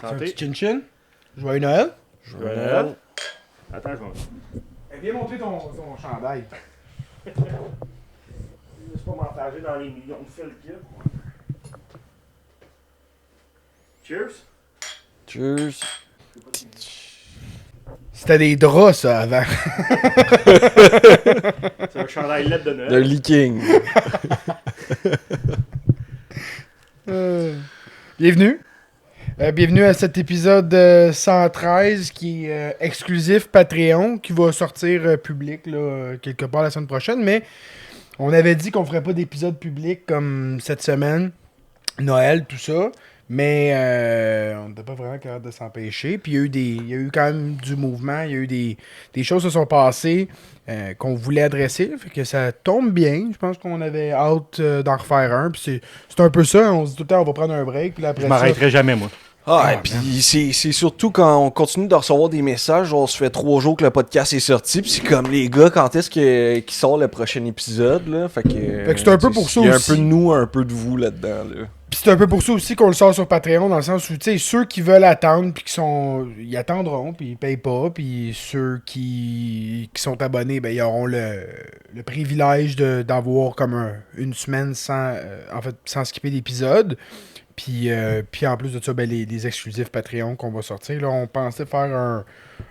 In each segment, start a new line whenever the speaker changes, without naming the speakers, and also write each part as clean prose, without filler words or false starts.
Santé.
Chin-chin. Joyeux Noël.
Joyeux Noël. Attends, je vais...
Viens montrer ton chandail.
Laisse pas m'enfarger dans les millions de fils qu'il y a. Cheers.
Cheers.
C'était des draps, ça, avant.
C'est un chandail LED de Noël.
De leaking.
Bienvenue. Bienvenue à cet épisode 113 qui est exclusif Patreon, qui va sortir public là, quelque part la semaine prochaine. Mais on avait dit qu'on ferait pas d'épisode public comme cette semaine, Noël, tout ça. Mais on n'était pas vraiment capable de s'empêcher. Puis il y a eu quand même du mouvement. Il y a eu des choses qui se sont passées qu'on voulait adresser. Fait que ça tombe bien. Je pense qu'on avait hâte d'en refaire un. Puis c'est un peu ça. On se dit tout le temps on va prendre un break. Puis après
Je m'arrêterai jamais, moi.
Et puis c'est surtout quand on continue de recevoir des messages, on se fait 3 jours que le podcast est sorti, puis c'est comme les gars, quand est-ce qu'il sort le prochain épisode, là? Fait que
c'est un peu pour ça
il y a
aussi.
un peu de nous, un peu de vous là-dedans, là.
Puis c'est un peu pour ça aussi qu'on le sort sur Patreon, dans le sens où, tu sais, ceux qui veulent attendre, puis ils attendront, puis ils payent pas, puis ceux qui sont abonnés, ben ils auront le privilège d'avoir comme une semaine sans skipper d'épisode. Puis en plus de ça, ben les exclusifs Patreon qu'on va sortir. Là, on pensait faire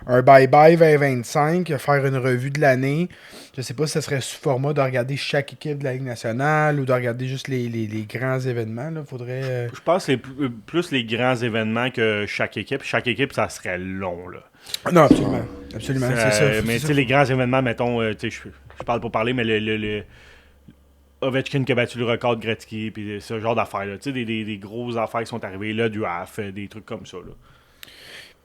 un bye-bye 2025, faire une revue de l'année. Je sais pas si ça serait sous format de regarder chaque équipe de la Ligue nationale ou de regarder juste les grands événements. Là. Faudrait,
Je pense que c'est plus les grands événements que chaque équipe. Chaque équipe, ça serait long, là.
Non, absolument. Absolument, c'est ça.
Mais tu sais, les grands événements, mettons, tu sais, je parle pour parler, mais le Ovechkin qui a battu le record de Gretzky, puis ce genre d'affaires, là. Tu sais, des grosses affaires qui sont arrivées, là, du HAF, des trucs comme ça, là.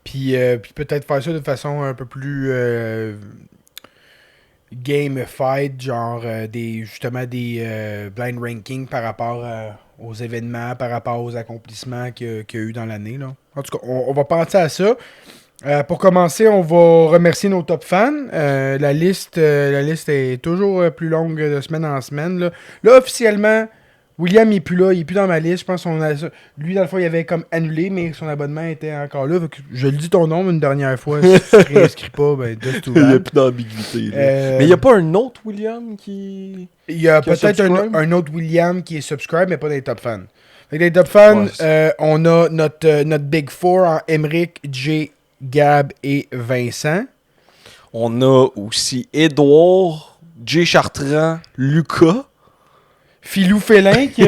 Puis peut-être faire ça de façon un peu plus gamified, genre des blind rankings par rapport aux événements, par rapport aux accomplissements qu'il y a eu dans l'année. Là. En tout cas, on va penser à ça. Pour commencer, on va remercier nos top fans. La liste est toujours plus longue de semaine en semaine. Là officiellement, William il est plus là, il est plus dans ma liste. Je pense lui, dans le fond, il avait comme annulé, mais son abonnement était encore là. Je le dis ton nom une dernière fois. Si tu ne réinscris pas, ben just too
Il n'y a
bad.
plus d'ambiguïté. Mais il n'y a pas un autre William qui...
Il y a
qui a
peut-être
subscribe?
un autre William qui est subscribe, mais pas dans les top fans. Fait que dans les top fans, on a notre Big Four en Emeric, Jay, Gab et Vincent.
On a aussi Édouard, Jay Chartrand, Lucas.
Philou Félin, qui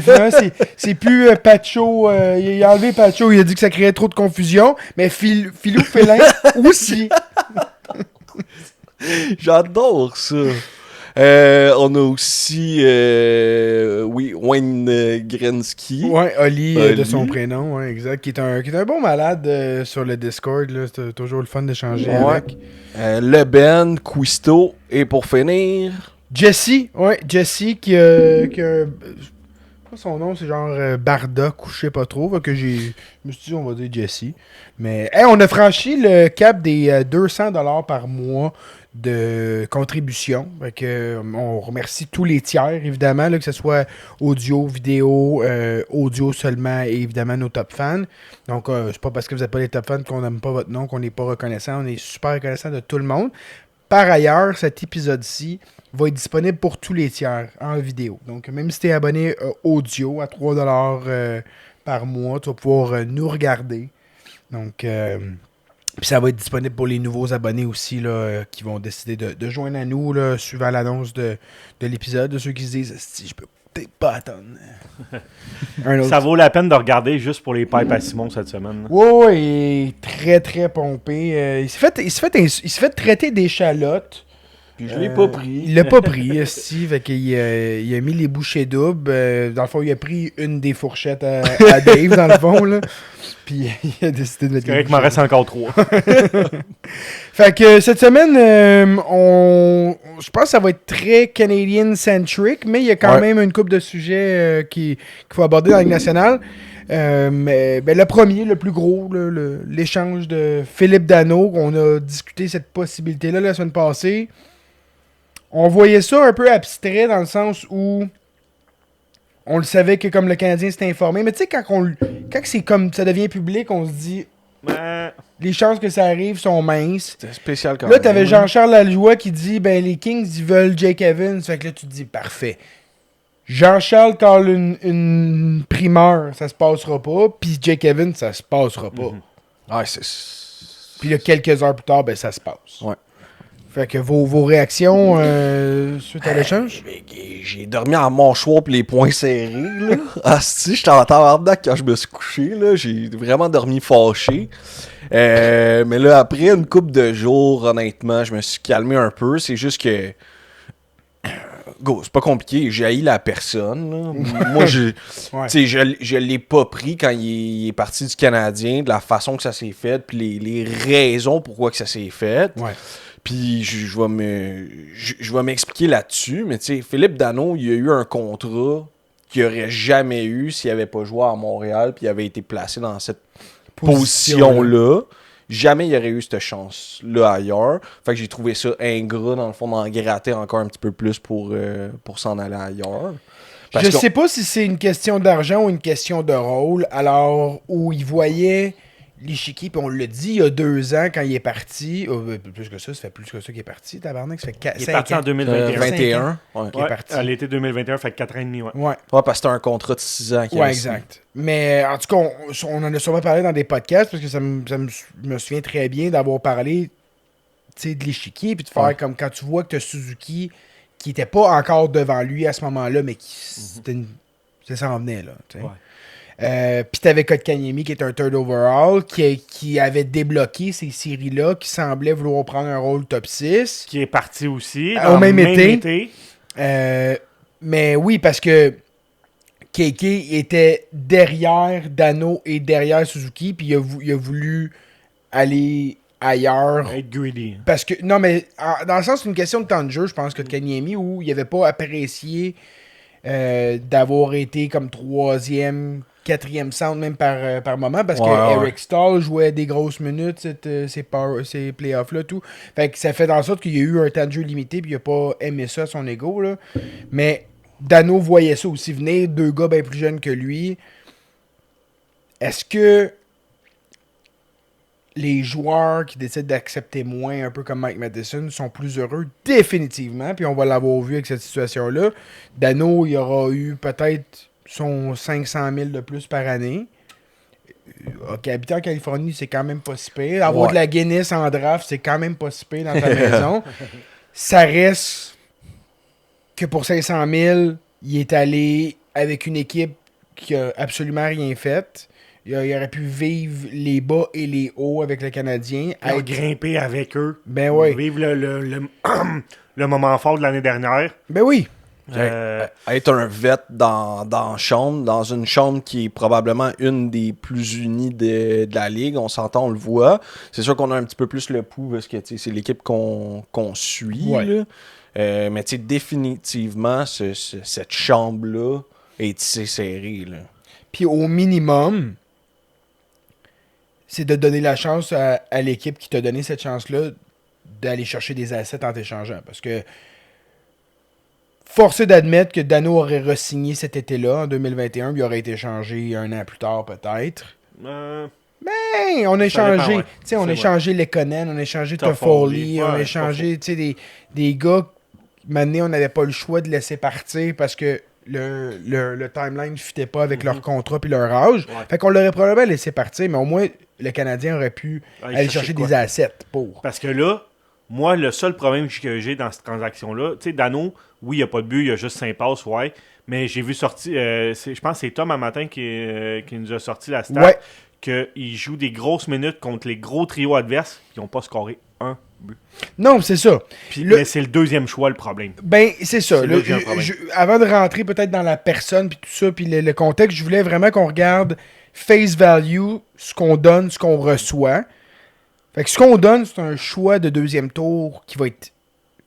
finalement, c'est plus Pacho. Il a enlevé Pacho, il a dit que ça créait trop de confusion. Mais Philou Félin aussi.
J'adore ça. On a aussi Wayne Gretzky.
Ouais, Oli, de
Oli.
son prénom, ouais, exact. Qui est un bon malade sur le Discord. Là. C'est toujours le fun d'échanger
Ouais.
avec.
Le Ben, Quisto. Et pour finir...
Jesse qui a pas son nom, c'est genre Barda, couché pas trop. Fait que je me suis dit, on va dire Jesse. Mais on a franchi le cap des $200 par mois de contribution. Fait que, on remercie tous les tiers, évidemment, là, que ce soit audio, vidéo, audio seulement, et évidemment nos top fans. Donc, c'est pas parce que vous n'êtes pas les top fans qu'on n'aime pas votre nom, qu'on n'est pas reconnaissant. On est super reconnaissant de tout le monde. Par ailleurs, cet épisode-ci va être disponible pour tous les tiers en vidéo. Donc, même si tu es abonné audio à $3 par mois, tu vas pouvoir nous regarder. Donc, puis ça va être disponible pour les nouveaux abonnés aussi là, qui vont décider de joindre à nous là, suivant l'annonce de l'épisode. De ceux qui se disent « Si je peux peut-être pas attendre. » Un autre.
Ça vaut la peine de regarder juste pour les pipes à Simon cette semaine. Là.
Ouais, il est très très pompé. Il s'est fait traiter d'échalote.
Puis je l'ai pas pris.
Il l'a pas pris, si. Fait qu'il il a mis les bouchées doubles. Dans le fond, il a pris une des fourchettes à Dave, dans le fond. Là. Puis il a décidé de mettre
C'est correct qu'il m'en reste encore 3.
Fait que cette semaine, je pense que ça va être très Canadian-centric, mais il y a quand même une couple de sujets qu'il faut aborder dans la Ligue nationale. Mais le premier, le plus gros, l'échange de Philippe Danault, on a discuté cette possibilité-là la semaine passée. On voyait ça un peu abstrait dans le sens où on le savait que comme le Canadien s'était informé. Mais tu sais, quand c'est comme ça devient public, on se dit les chances que ça arrive sont minces.
C'était spécial quand
Là,
même.
t'avais Jean-Charles Lajoie qui dit ben les Kings ils veulent Jake Evans. Fait que là, tu te dis parfait. Jean-Charles colle une primeur, ça se passera pas. Puis Jake Evans, ça se passera pas.
Ouais,
Puis là, quelques heures plus tard, ben ça se passe.
Ouais.
Fait que vos réactions suite à l'échange?
J'ai dormi en mâchoire pis les poings serrés, là. Asti, j'étais en tabarnak quand je me suis couché, là. J'ai vraiment dormi fâché. Mais là, après une couple de jours, honnêtement, je me suis calmé un peu. C'est juste que... Go, c'est pas compliqué. J'ai haï la personne, là. Moi,
Ouais.
je l'ai pas pris quand il est parti du Canadien, de la façon que ça s'est fait, puis les raisons pourquoi que ça s'est fait.
Ouais.
Puis je vais m'expliquer là-dessus, mais tu sais, Philippe Danault, il a eu un contrat qu'il aurait jamais eu s'il avait pas joué à Montréal puis il avait été placé dans cette position-là. Jamais il aurait eu cette chance-là ailleurs. Fait que j'ai trouvé ça ingrat, dans le fond, d'en gratter encore un petit peu plus pour s'en aller ailleurs.
Je sais pas si c'est une question d'argent ou une question de rôle, alors où il voyait l'échiquier, puis on l'a dit il y a 2 ans quand il est parti, plus que ça fait plus que ça qu'il est parti, tabarnak, ça fait 4,
Il est parti en 2021.
21. Ouais.
Il est parti.
À l'été 2021, fait 4 ans et demi, ouais.
Ouais.
Ouais, parce que c'était un contrat de 6 ans.
Ouais, exact. Mais en tout cas, on en a sûrement parlé dans des podcasts parce que je me souviens très bien d'avoir parlé de l'échiquier puis de faire comme quand tu vois que tu as Suzuki qui était pas encore devant lui à ce moment-là, mais qui ça s'en venait là. T'sais.
Ouais.
Puis t'avais Kotkaniemi qui est un third overall qui avait débloqué ces séries-là, qui semblait vouloir prendre un rôle top 6.
Qui est parti aussi.
Au
dans
même
le
été. Mais oui, parce que KK était derrière Danault et derrière Suzuki, puis il a voulu aller ailleurs.
Être greedy.
Parce que, non, mais dans le sens, c'est une question de temps de jeu, je pense, que Kotkaniemi, où il n'avait pas apprécié d'avoir été comme 3e, 4e centre, même par moment, parce que Eric Stahl jouait des grosses minutes, ces playoffs-là, tout. Fait que ça fait en sorte qu'il y a eu un temps de jeu limité, puis il n'a pas aimé ça, son ego, là. Mais Danault voyait ça aussi venir, 2 gars bien plus jeunes que lui. Est-ce que les joueurs qui décident d'accepter moins, un peu comme Mike Matheson, sont plus heureux? Définitivement, puis on va l'avoir vu avec cette situation-là. Danault, il aura eu peut-être son 500 000 de plus par année. Ok, habiter en Californie, c'est quand même pas si pire. Avoir de la Guinness en draft, c'est quand même pas si pire dans ta maison. Ça reste que pour 500 000, il est allé avec une équipe qui a absolument rien fait. Il aurait pu vivre les bas et les hauts avec le Canadien.
Grimper avec eux.
Ben oui.
Vivre le moment fort de l'année dernière.
Ben oui.
Être un vet dans une chambre qui est probablement une des plus unies de la ligue, on s'entend, on le voit. C'est sûr qu'on a un petit peu plus le pouls parce que c'est l'équipe qu'on suit.
Ouais.
Là. Mais définitivement, cette chambre-là est tissée serrée. Là.
Puis au minimum, c'est de donner la chance à l'équipe qui t'a donné cette chance-là d'aller chercher des assets en t'échangeant. Parce que forcé d'admettre que Danault aurait re-signé cet été-là, en 2021, il aurait été échangé 1 an plus tard, peut-être. Ben, on a échangé.
Dépend, ouais.
On a échangé Lekonen, on a échangé
Toffoli,
Toffoli, on a
ouais,
échangé des gars. Maintenant, on n'avait pas le choix de laisser partir parce que le timeline ne fitait pas avec leur contrat et leur âge.
Ouais.
Fait qu'on l'aurait probablement laissé partir, mais au moins, le Canadien aurait pu aller chercher des assets pour.
Parce que là, moi, le seul problème que j'ai dans cette transaction-là, tu sais, Danault, oui, il n'y a pas de but, il y a juste 5 passes, ouais. Mais j'ai vu sortir, je pense que c'est Tom un matin qui nous a sorti la stat, qu'il joue des grosses minutes contre les gros trios adverses qui n'ont pas scoré un but.
Non, c'est ça.
Mais c'est le deuxième choix, le problème.
Ben, c'est ça.
C'est là que j'ai un problème.
Avant de rentrer peut-être dans la personne, puis tout ça, puis le contexte, je voulais vraiment qu'on regarde face value, ce qu'on donne, ce qu'on reçoit. Fait que ce qu'on donne, c'est un choix de 2e tour qui va être...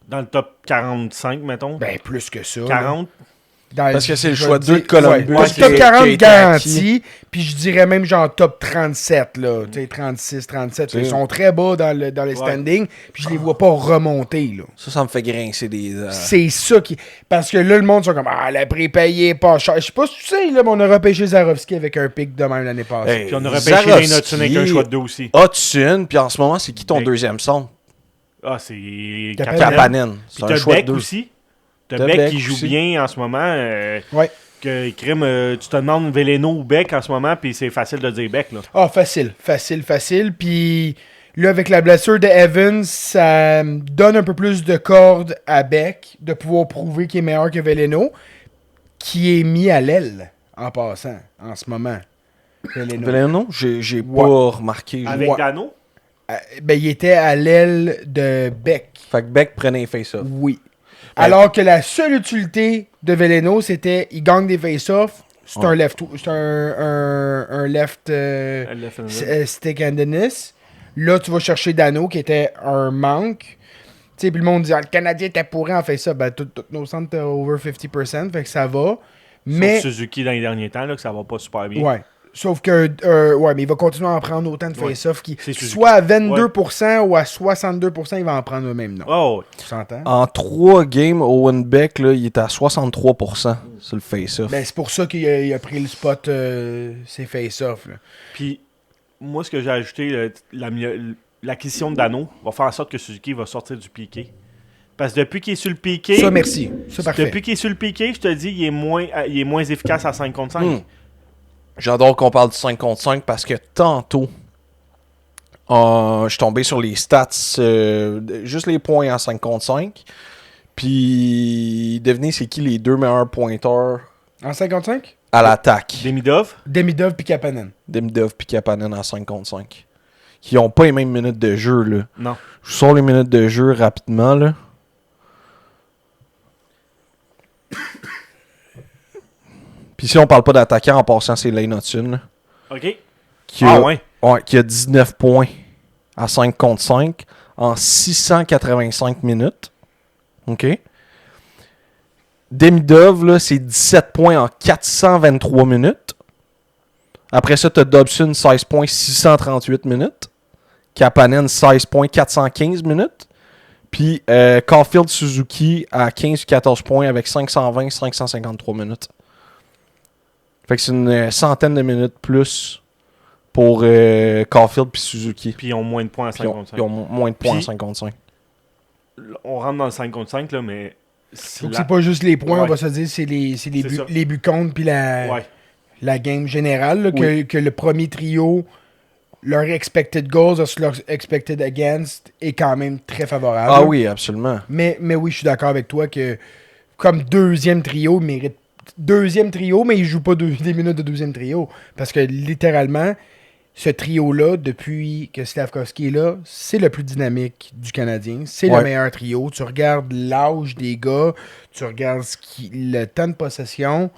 Dans le top 45, mettons.
Ben, plus que ça.
40.
Parce que c'est le choix 2 de Columbus.
Ouais,
qui
top
a
40
été
garanti, puis je dirais même genre top 37, là. Tu sais, 36, 37. Ils sont très bas dans les standings, puis je les vois pas remonter, là.
Ça me fait grincer des dents.
C'est ça qui. Parce que là, le monde sont comme ah, le prix payé pas cher. Je sais pas si tu sais, là, mais on a repêché Zarovski avec un pic de même l'année passée.
Hey,
Puis on aurait pêché Lane Hudson avec un choix de 2 aussi.
Hudson, puis en ce moment, c'est qui ton
Beck.
deuxième centre?
Ah, c'est
Kapanen.
Kapanen. C'est
Puis
un
t'as
choix de
Beck
2.
aussi. T'as
T'as
Beck
Beck
qui joue
aussi.
bien en ce moment.
Ouais.
Que crime, tu te demandes Veleno ou Beck en ce moment, puis c'est facile de dire Beck. Là.
Ah, facile. Puis là, avec la blessure de Evans, ça donne un peu plus de corde à Beck de pouvoir prouver qu'il est meilleur que Veleno, qui est mis à l'aile en passant en ce moment.
Veleno, j'ai
Ouais.
pas remarqué.
Avec
Ouais.
Dano.
Ben, il était à l'aile de Beck.
Fait que Beck prenait un face-off.
Oui. Alors que la seule utilité de Veleno, c'était il gagne des face-offs. C'est
Ouais.
un left, c'est un left stick handedness. Là, tu vas chercher Dano, qui était un manque. Tu sais, puis le monde dit, ah, le Canadien était pourri en face ça. Ben, tous nos centres étaient over 50%, fait que ça va. Mais,
Sauf Suzuki dans les derniers temps, là, que ça va pas super bien.
ouais. Sauf que, ouais, mais il va continuer à en prendre autant de
Ouais.
face-off.
C'est Suzuki.
Soit à 22% ou à 62%, il va en prendre le même nom.
Oh, ouais.
Tu s'entends?
En 3 games, Owen Beck, là, il était à 63% sur le face-off.
Ben, c'est pour ça qu'il a pris le spot, ses face-off. là.
Puis, moi, ce que j'ai ajouté, l'acquisition de Dano va faire en sorte que Suzuki va sortir du piqué. Parce que depuis qu'il est sur le piqué.
Ça, merci. C'est parfait.
Depuis qu'il est sur le piqué, je te dis, il est moins efficace à 5 contre 5.
J'adore qu'on parle du 5 contre 5 parce que tantôt, je suis tombé sur les stats, juste les points en 5 contre 5. Puis, devinez c'est qui les 2 meilleurs pointeurs
En 55?
à l'attaque?
Demidov.
Demidov puis Kapanen.
Demidov et Kapanen en 5 contre 5. Qui n'ont pas les mêmes minutes de jeu, là.
Non.
Je vous sors les minutes de jeu rapidement, là. Puis si on parle pas d'attaquant, en passant, c'est Lane Hudson, là,
OK.
qui
Ah
a,
ouais.
qui a 19 points à 5 contre 5 en 685 minutes. OK? Demidov, là, c'est 17 points en 423 minutes. Après ça, t'as Dobson, 16 points, 638 minutes. Kapanen, 16 points, 415 minutes. Puis Caulfield Suzuki à 15-14 points avec 520-553 minutes. Fait que c'est une centaine de minutes plus pour Caulfield puis Suzuki.
Puis ils ont moins de points à 5
Puis
contre 5.
ils ont moins de points
Puis-
à 5 contre 5.
On rentre dans le 5 contre 5, là, mais.
Donc, c'est pas juste les points,
Ouais.
on va se dire, c'est les
C'est
buts,
ça.
les buts contre puis
Ouais.
la game générale. Là,
Oui.
que le premier trio, leur expected goals versus leur expected against est quand même très favorable.
Ah oui, absolument.
Mais oui, je suis d'accord avec toi que comme deuxième trio, il mérite deuxième trio, mais il joue pas des minutes de deuxième trio. Parce que littéralement, ce trio-là, depuis que Slavkovski est là, c'est le plus dynamique du Canadien. C'est
Ouais.
le meilleur trio. Tu regardes l'âge des gars, tu regardes le temps de possession,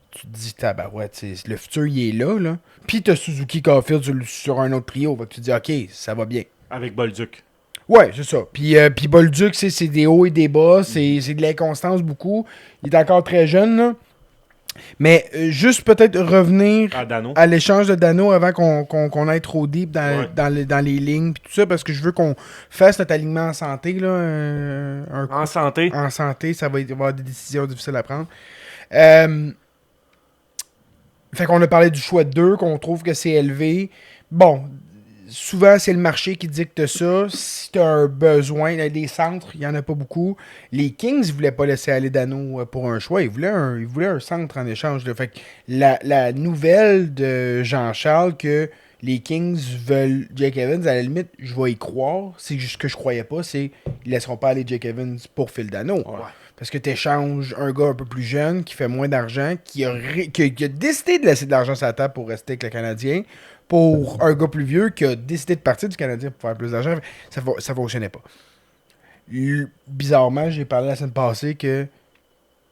tu te dis, tabarouette, le futur, il est là. Puis tu as Suzuki Caulfield sur un autre trio. Fait que tu te dis, OK, ça va bien.
Avec Bolduc.
Ouais, c'est ça. Puis Bolduc, c'est des hauts et des bas, c'est de l'inconstance beaucoup. Il est encore très jeune, là. Mais juste peut-être revenir
À Dano.
à l'échange de Dano avant qu'on aille trop deep
Ouais.
dans les lignes pis tout ça, parce que je veux qu'on fasse notre alignement en santé, là.
En santé.
En santé, ça va y avoir des décisions difficiles à prendre. Fait qu'on a parlé du choix de 2, qu'on trouve que c'est élevé. Bon, souvent, c'est le marché qui dicte ça. Si tu as un besoin, des centres, il n'y en a pas beaucoup. Les Kings ne voulaient pas laisser aller Dano pour un choix. Ils voulaient un centre en échange. Là. Fait que la nouvelle de Jean-Charles que les Kings veulent Jake Evans, à la limite, je vais y croire. C'est juste que je croyais pas, c'est qu'ils laisseront pas aller Jake Evans pour Phil Dano.
Ouais.
Parce que tu échanges un gars un peu plus jeune qui fait moins d'argent, qui a décidé de laisser de l'argent sur la table pour rester avec le Canadien, pour un gars plus vieux qui a décidé de partir du Canadien pour faire plus d'argent. Ça fonctionnait pas. Bizarrement, j'ai parlé la semaine passée que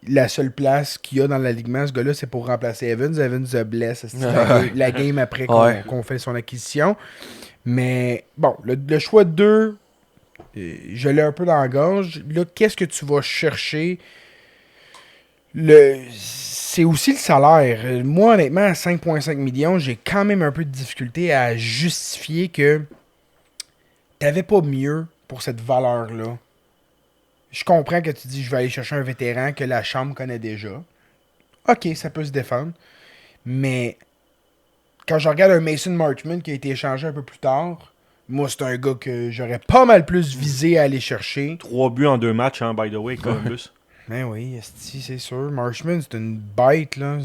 la seule place qu'il y a dans l'alignement, ce gars-là, c'est pour remplacer Evans. Evans se blesse la game après qu'on fait son acquisition. Mais bon, le choix de 2, je l'ai un peu dans la gorge. Là, qu'est-ce que tu vas chercher? c'est aussi le salaire. Moi, honnêtement, à 5,5 millions, j'ai quand même un peu de difficulté à justifier que t'avais pas mieux pour cette valeur-là. Je comprends que tu dis je vais aller chercher un vétéran que la chambre connaît déjà. Ok, ça peut se défendre. Mais quand je regarde un Mason Marchment qui a été échangé un peu plus tard, moi, c'est un gars que j'aurais pas mal plus visé à aller chercher.
3 buts en 2 matchs, hein, by the way, Columbus.
Ben oui, c'est sûr. Marchman, c'est une bête, là.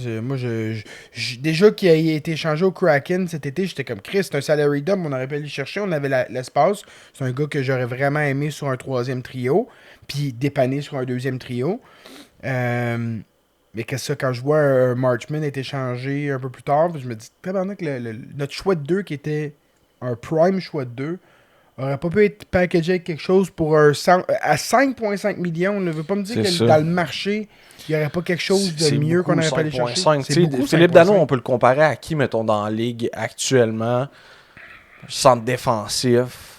Déjà qu'il a été échangé au Kraken cet été, j'étais comme Chris, c'est un salary dump, on aurait pu aller le chercher, on avait l'espace. C'est un gars que j'aurais vraiment aimé sur un 3e trio, puis dépanné sur un 2e trio. Mais qu'est-ce que ça, quand je vois un Marchman être échangé un peu plus tard, je me dis, tabarnak, notre choix de 2 qui était un prime choix de 2, aurait pas pu être packagé avec quelque chose pour à 5,5 millions. On ne veut pas me dire que dans le marché, il n'y aurait pas quelque chose de mieux qu'on aurait pas aller chercher.
C'est beaucoup, Philippe Danault, on peut le comparer à qui, mettons, dans la ligue actuellement? Centre défensif.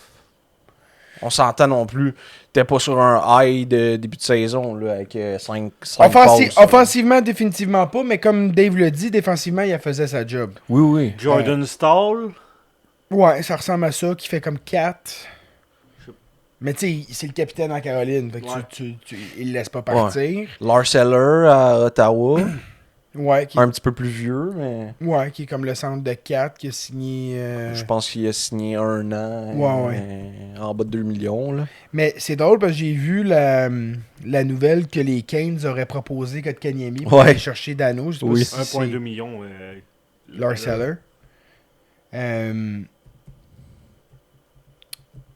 On s'entend non plus. T'es pas sur un high de début de saison là, avec 5 passes.
Offensivement, définitivement pas, mais comme Dave le dit, défensivement, il faisait sa job.
Oui.
Jordan Stahl.
Ouais, ça ressemble à ça, qui fait comme 4. Mais tu sais, c'est le capitaine en Caroline, fait que il le laisse pas partir.
Ouais. Lars Eller à Ottawa.
Ouais,
un petit peu plus vieux, mais...
Ouais, qui est comme le centre de 4, qui a signé...
Je pense qu'il a signé 1 an en bas de 2 millions. Là.
Mais c'est drôle parce que j'ai vu la nouvelle que les Canes auraient proposé Kotkaniemi pour aller chercher Danault.
1,2 million.
Lars Eller.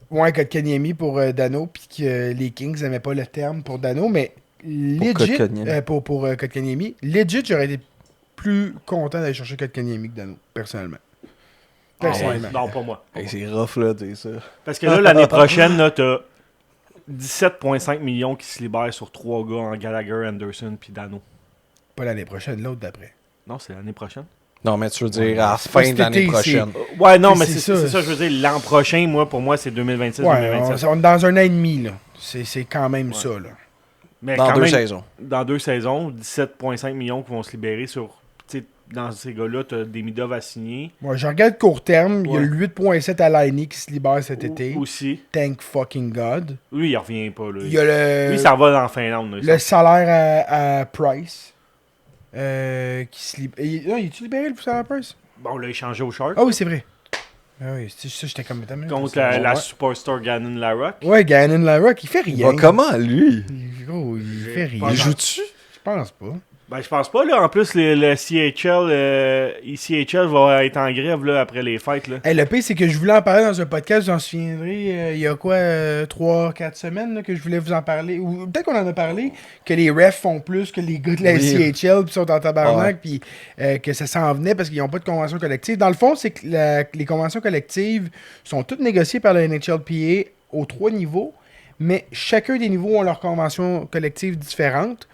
Ouais, Kotkaniemi pour Danault, puis que les Kings n'aimaient pas le terme pour Danault, mais legit, pour Kotkaniemi, legit, j'aurais été plus content d'aller chercher Kotkaniemi que Danault, personnellement.
Non, pas moi.
Hey, c'est rough, là, tu sais ça.
Parce que là, l'année prochaine, là, t'as 17,5 millions qui se libèrent sur 3 gars en Gallagher, Anderson puis Danault.
Pas l'année prochaine, l'autre d'après.
Non, c'est l'année prochaine.
Non, mais tu veux dire à la fin de l'année prochaine.
Ouais, non, mais c'est ça, je veux dire, l'an prochain, pour moi, c'est 2026-2027.
On est dans un an et demi, là. C'est quand même ça, là.
Mais
dans 2 saisons.
Dans 2 saisons, 17,5 millions qui vont se libérer sur... Dans ces gars-là, tu as des Midov à signer.
Moi, je regarde court terme. Il y a le 8,7 à Laine qui se libère cet été.
Aussi.
Thank fucking God.
Lui, il revient pas. Là.
Il y a
Lui, ça va en Finlande.
Le salaire à Price. Qui se libère. Non, il est-tu libéré le salaire à Price?
Bon, on l'a échangé au Shark.
Ah oui, c'est vrai. Ah oui, ça, j'étais comme...
Contre la superstar Gannon Larocque.
Ouais, Gannon Larocque, il fait rien.
Il va comment, lui?
Il fait rien.
Il joue-tu?
Je pense pas.
Ben, je pense pas, là. En plus, le CHL, ECHL va être en grève, là, après les fêtes, là.
Hey, le pire, c'est que je voulais en parler dans un podcast, j'en souviendrai, il y a quoi, 3-4 semaines, là, que je voulais vous en parler. Ou peut-être qu'on en a parlé, que les refs font plus que les gars de la CHL, puis sont en tabarnak, puis que ça s'en venait parce qu'ils n'ont pas de convention collective. Dans le fond, c'est que les conventions collectives sont toutes négociées par le NHLPA aux 3 niveaux, mais chacun des niveaux ont leur convention collective différente.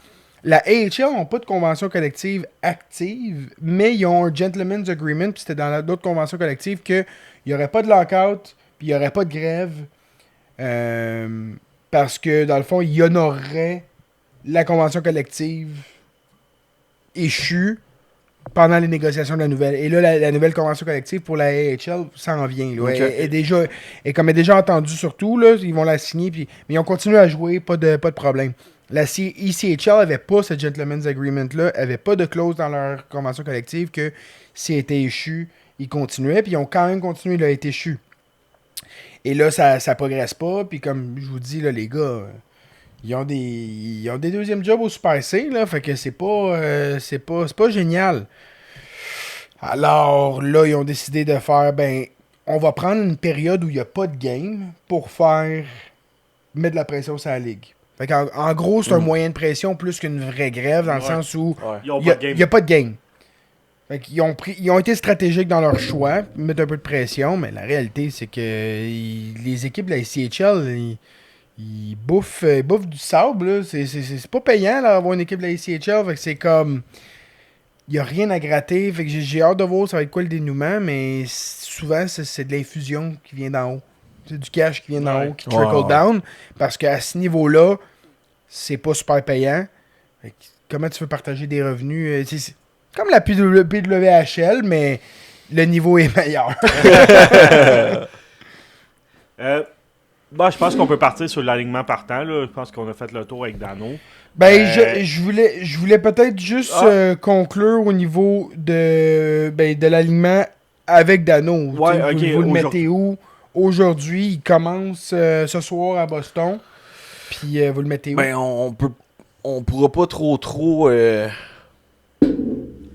La AHL n'a pas de convention collective active, mais ils ont un gentleman's agreement, puis c'était dans d'autres conventions collectives qu'il n'y aurait pas de lockout, puis il n'y aurait pas de grève, parce que, dans le fond, il honorerait la convention collective échue pendant les négociations de la nouvelle. Et là, la nouvelle convention collective pour la AHL s'en vient. Là. Okay. Et comme elle est déjà entendue surtout, là, ils vont la signer, mais ils ont continué à jouer, pas de problème. La ECHL n'avait pas ce gentleman's agreement-là, n'avait pas de clause dans leur convention collective que s'il était échu, ils continuaient, puis ils ont quand même continué à être échu. Et là, ça progresse pas, puis comme je vous dis, là, les gars, ils ont des deuxièmes jobs au Super C, là, fait que c'est pas génial. Alors là, ils ont décidé de faire, on va prendre une période où il n'y a pas de game pour mettre de la pression sur la ligue. Fait en gros, c'est un moyen de pression plus qu'une vraie grève, dans le sens où il n'y a pas de game. Fait qu'ils ils ont été stratégiques dans leur choix, mettre un peu de pression, mais la réalité, c'est que les équipes de la CHL, ils bouffent du sable. Là. C'est pas payant d'avoir une équipe de la CHL. Fait que c'est comme... Il n'y a rien à gratter. Fait que j'ai hâte de voir ça va être quoi le dénouement, mais souvent, c'est de l'infusion qui vient d'en haut. C'est du cash qui vient d'en haut, qui trickle down. Parce qu'à ce niveau-là, c'est pas super payant. comment tu veux partager des revenus. C'est comme la PWHL, mais le niveau est meilleur.
Je pense qu'on peut partir sur l'alignement partant. Là. Je pense qu'on a fait le tour avec Dano.
Je voulais peut-être juste conclure au niveau de l'alignement avec Dano.
Ouais,
Vous le mettez où? Aujourd'hui, il commence ce soir à Boston. Puis vous le mettez où?
On pourra pas trop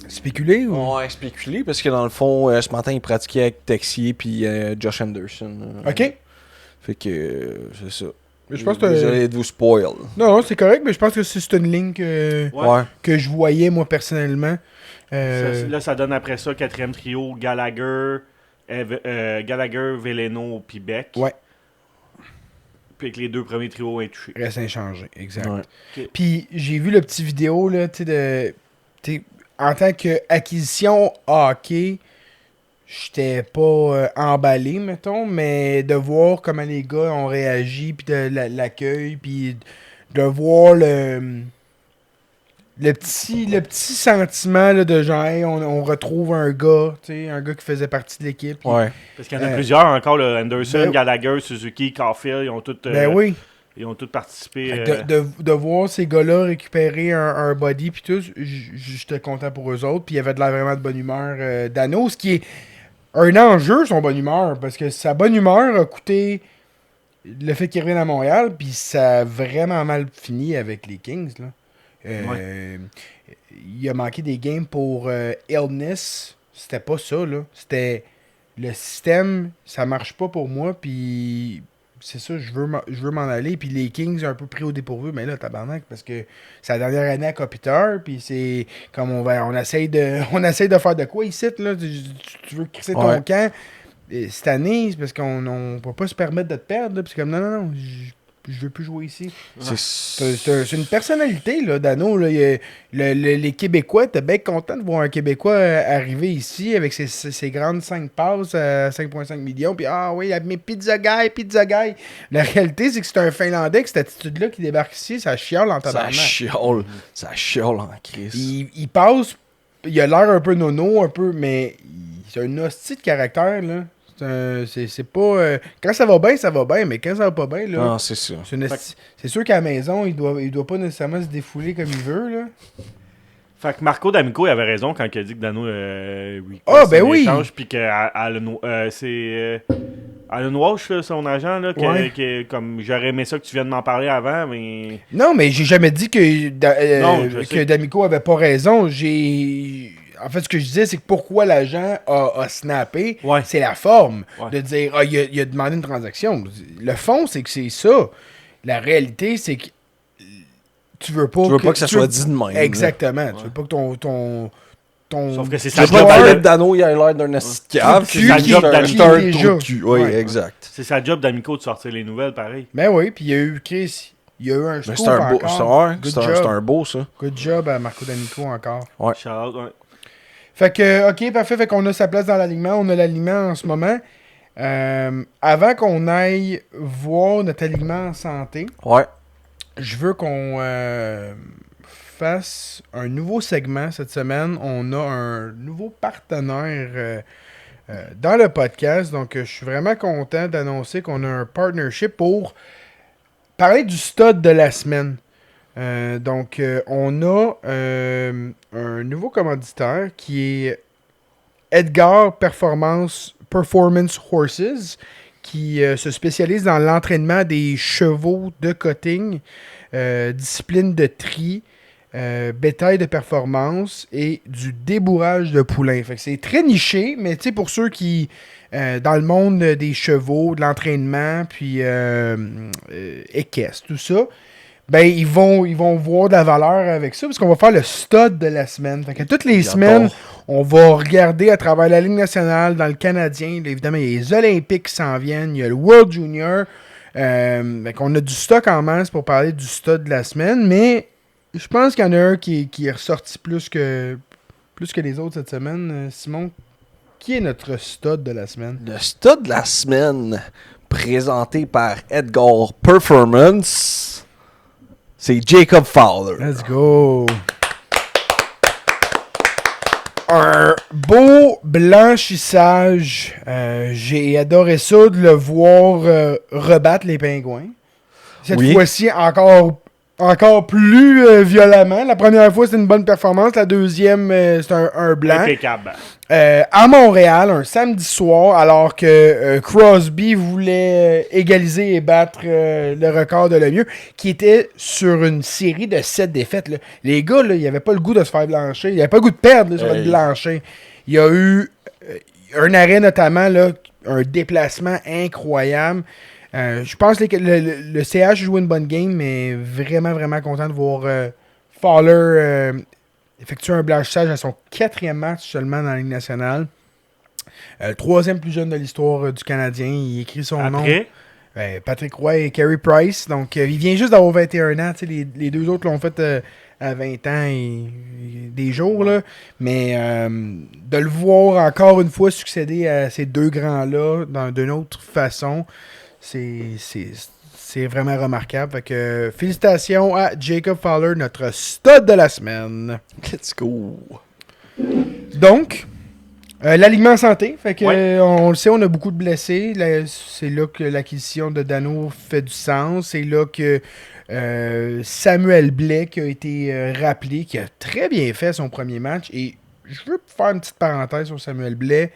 spéculer ou?
Ouais, spéculer parce que dans le fond, ce matin, il pratiquait avec Texier puis Josh Anderson.
OK.
Fait que c'est ça.
Je pense que
désolé de vous spoil.
Non, c'est correct, mais je pense que c'est une ligne que je voyais moi personnellement.
Là, ça donne après ça, 4e trio, Gallagher, Veleno puis Beck.
Ouais.
Puis que les 2 premiers trios intouchés.
Reste inchangé, exact.
Ouais.
Okay.
Puis j'ai vu le petit vidéo là, en tant qu'acquisition hockey, j'étais pas emballé, mettons, mais de voir comment les gars ont réagi, puis de l'accueil, puis de voir le petit sentiment là, de genre, hey, on retrouve un gars qui faisait partie de l'équipe.
Ouais.
Parce qu'il y en a plusieurs encore, là, Anderson, Gallagher, Suzuki, Caulfield, ils ont tous ils ont tous participé.
De voir ces gars-là récupérer un body, puis tout, j'étais content pour eux autres, puis il y avait de l'air vraiment de bonne humeur Dano, ce qui est un enjeu, son bonne humeur, parce que sa bonne humeur a coûté le fait qu'il revienne à Montréal, puis ça a vraiment mal fini avec les Kings, là. Il a manqué des games pour illness. C'était pas ça, là. C'était le système, ça marche pas pour moi, puis c'est ça, je veux m'en aller. Puis les Kings ont un peu pris au dépourvu, mais là, tabarnak, parce que c'est la dernière année à Kopitar, puis c'est comme on essaye de faire de quoi ici, là. Tu veux crisser ton camp. Et cette année, c'est parce qu'on peut pas se permettre de te perdre, là. Puis c'est comme non, je veux plus jouer ici. C'est une personnalité, là, Dano. Là. Les Québécois, t'es bien content de voir un Québécois arriver ici avec ses grandes 5 passes à 5,5 millions. Puis, mais pizza guy. La réalité, c'est que c'est un Finlandais avec cette attitude-là qui débarque ici. Ça chiale en tabarnak.
Ça chiale en crise.
Il passe, il a l'air un peu nono, mais c'est un hostie de caractère, là. C'est pas... quand ça va bien, mais quand ça va pas bien, là...
Non, c'est ça.
C'est sûr qu'à la maison, il doit pas nécessairement se défouler comme il veut, là.
Fait que Marco D'Amico, il avait raison quand il a dit que Dano...
oui!
Puis que c'est... Alan Walsh, là, son agent, là, comme j'aurais aimé ça que tu viennes m'en parler avant, mais...
Non, mais j'ai jamais dit que D'Amico avait pas raison. En fait, ce que je disais, c'est que pourquoi l'agent a snappé, c'est la forme. De dire, il a demandé une transaction. Le fond, c'est que c'est ça. La réalité, c'est que tu veux pas
que ça soit dit de même.
Exactement. Tu veux pas que ton
Sauf que c'est
sa job. Dano, il a l'air d'un cave.
C'est sa job
d'Amico. Oui, exact.
C'est sa job d'Amico de sortir les nouvelles, pareil.
Ben oui, puis il y a eu Chris... Il y a eu un scoop
c'est un beau, ça.
Good job à Marco D'Amico encore.
Ouais.
Fait que, ok, parfait. Fait qu'on a sa place dans l'alignement. On a l'alignement en ce moment. Avant qu'on aille voir notre alignement en santé, je veux qu'on fasse un nouveau segment cette semaine. On a un nouveau partenaire dans le podcast. Donc, je suis vraiment content d'annoncer qu'on a un partnership pour parler du stud de la semaine. On a un nouveau commanditaire qui est Edgar Performance Horses qui se spécialise dans l'entraînement des chevaux de cutting, discipline de tri, bétail de performance et du débourrage de poulains. Fait que c'est très niché, mais tu sais, pour ceux qui dans le monde des chevaux, de l'entraînement, puis équestre, tout ça, ben ils vont voir de la valeur avec ça, parce qu'on va faire le stud de la semaine. Fait que toutes les semaines, on va regarder à travers la Ligue nationale, dans le Canadien, là, évidemment, il y a les Olympiques qui s'en viennent, il y a le World Junior. Fait qu'on a du stock en masse pour parler du stud de la semaine, mais je pense qu'il y en a un qui est ressorti plus que les autres cette semaine. Simon, qui est notre stud de la semaine?
Le stud de la semaine, présenté par Edgar Performance, c'est Jacob Fowler.
Let's go! Un beau blanchissage. J'ai adoré ça de le voir rebattre les Pingouins. Cette fois-ci, encore plus violemment. La première fois, c'était une bonne performance. La deuxième, c'est un blanc.
Impeccable.
À Montréal, un samedi soir, alors que Crosby voulait égaliser et battre le record de Lemieux, qui était sur une série de 7 défaites. Là. Les gars, là, ils n'avaient pas le goût de se faire blanchir. Ils n'avaient pas le goût de perdre là, sur le blanchir. Il y a eu un arrêt notamment, là, un déplacement incroyable. Je pense que le CH jouait une bonne game, mais vraiment, vraiment content de voir Fowler effectuer un blanchissage à son 4e match seulement dans la Ligue nationale. Le 3e plus jeune de l'histoire du Canadien. Il écrit son nom. Patrick Roy et Carey Price. Donc, il vient juste d'avoir 21 ans. Les deux autres l'ont fait à 20 ans et des jours. Là. Mais de le voir encore une fois succéder à ces deux grands-là d'une autre façon, c'est vraiment remarquable. Fait que, félicitations à Jacob Fowler, notre stud de la semaine.
Let's go.
Donc, l'alignement santé. Fait que, on le sait, on a beaucoup de blessés. C'est là que l'acquisition de Dano fait du sens. C'est là que Samuel Blais qui a été rappelé, qui a très bien fait son premier match. Et je veux faire une petite parenthèse sur Samuel Blais.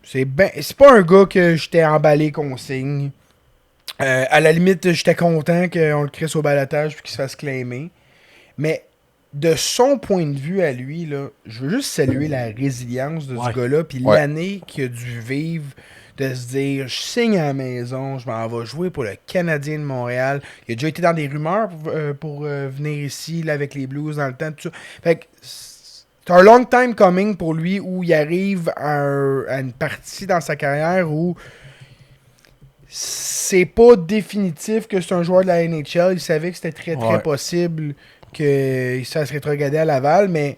C'est pas un gars que j'étais emballé qu'on signe. À la limite, j'étais content qu'on le crisse au balotage puis qu'il se fasse claimer. Mais de son point de vue à lui, là, je veux juste saluer la résilience de ce gars-là puis l'année qu'il a dû vivre de se dire, je signe à la maison, je m'en vais jouer pour le Canadien de Montréal. Il a déjà été dans des rumeurs pour venir ici là, avec les Blues dans le temps. Tout ça. Fait que c'est un long time coming pour lui où il arrive à une partie dans sa carrière où c'est pas définitif que c'est un joueur de la NHL. Il savait que c'était très très possible qu'il se fasse rétrograder à Laval, mais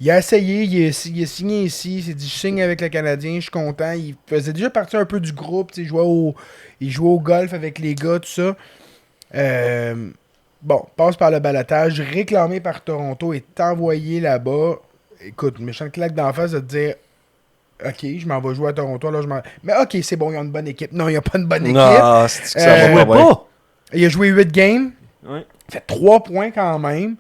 il a essayé, il a signé ici, il s'est dit je signe avec le Canadien, je suis content. Il faisait déjà partie un peu du groupe, il jouait au golf avec les gars, tout ça. Bon, passe par le balotage, réclamé par Toronto, est envoyé là-bas. Écoute, méchante claque d'en face de te dire OK, je m'en vais jouer à Toronto, là, mais OK, c'est bon, ils ont une bonne équipe. Non, il n'y a pas une bonne équipe.
Non, c'est que ça va pas bien.
Il a joué 8 games.
Ouais.
Il fait 3 points quand même.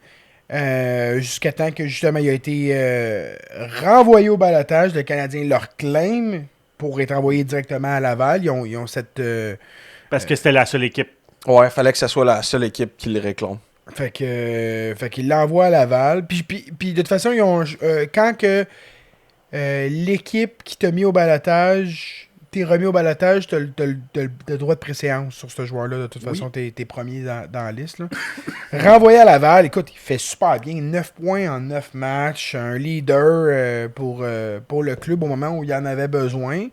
Jusqu'à temps que justement il a été renvoyé au balotage. Le Canadien leur claim pour être envoyé directement à Laval. Ils ont cette...
Parce que c'était la seule équipe.
Ouais, il fallait que ça soit la seule équipe qui le réclame.
Fait qu'il l'envoie à Laval. Puis de toute façon, ils ont quand que l'équipe qui t'a mis au balotage, t'es remis au balotage, t'as le droit de préséance sur ce joueur-là. De toute façon, t'es premier dans la liste. Là. Renvoyé à Laval, écoute, il fait super bien. 9 points en 9 matchs. Un leader pour le club au moment où il en avait besoin.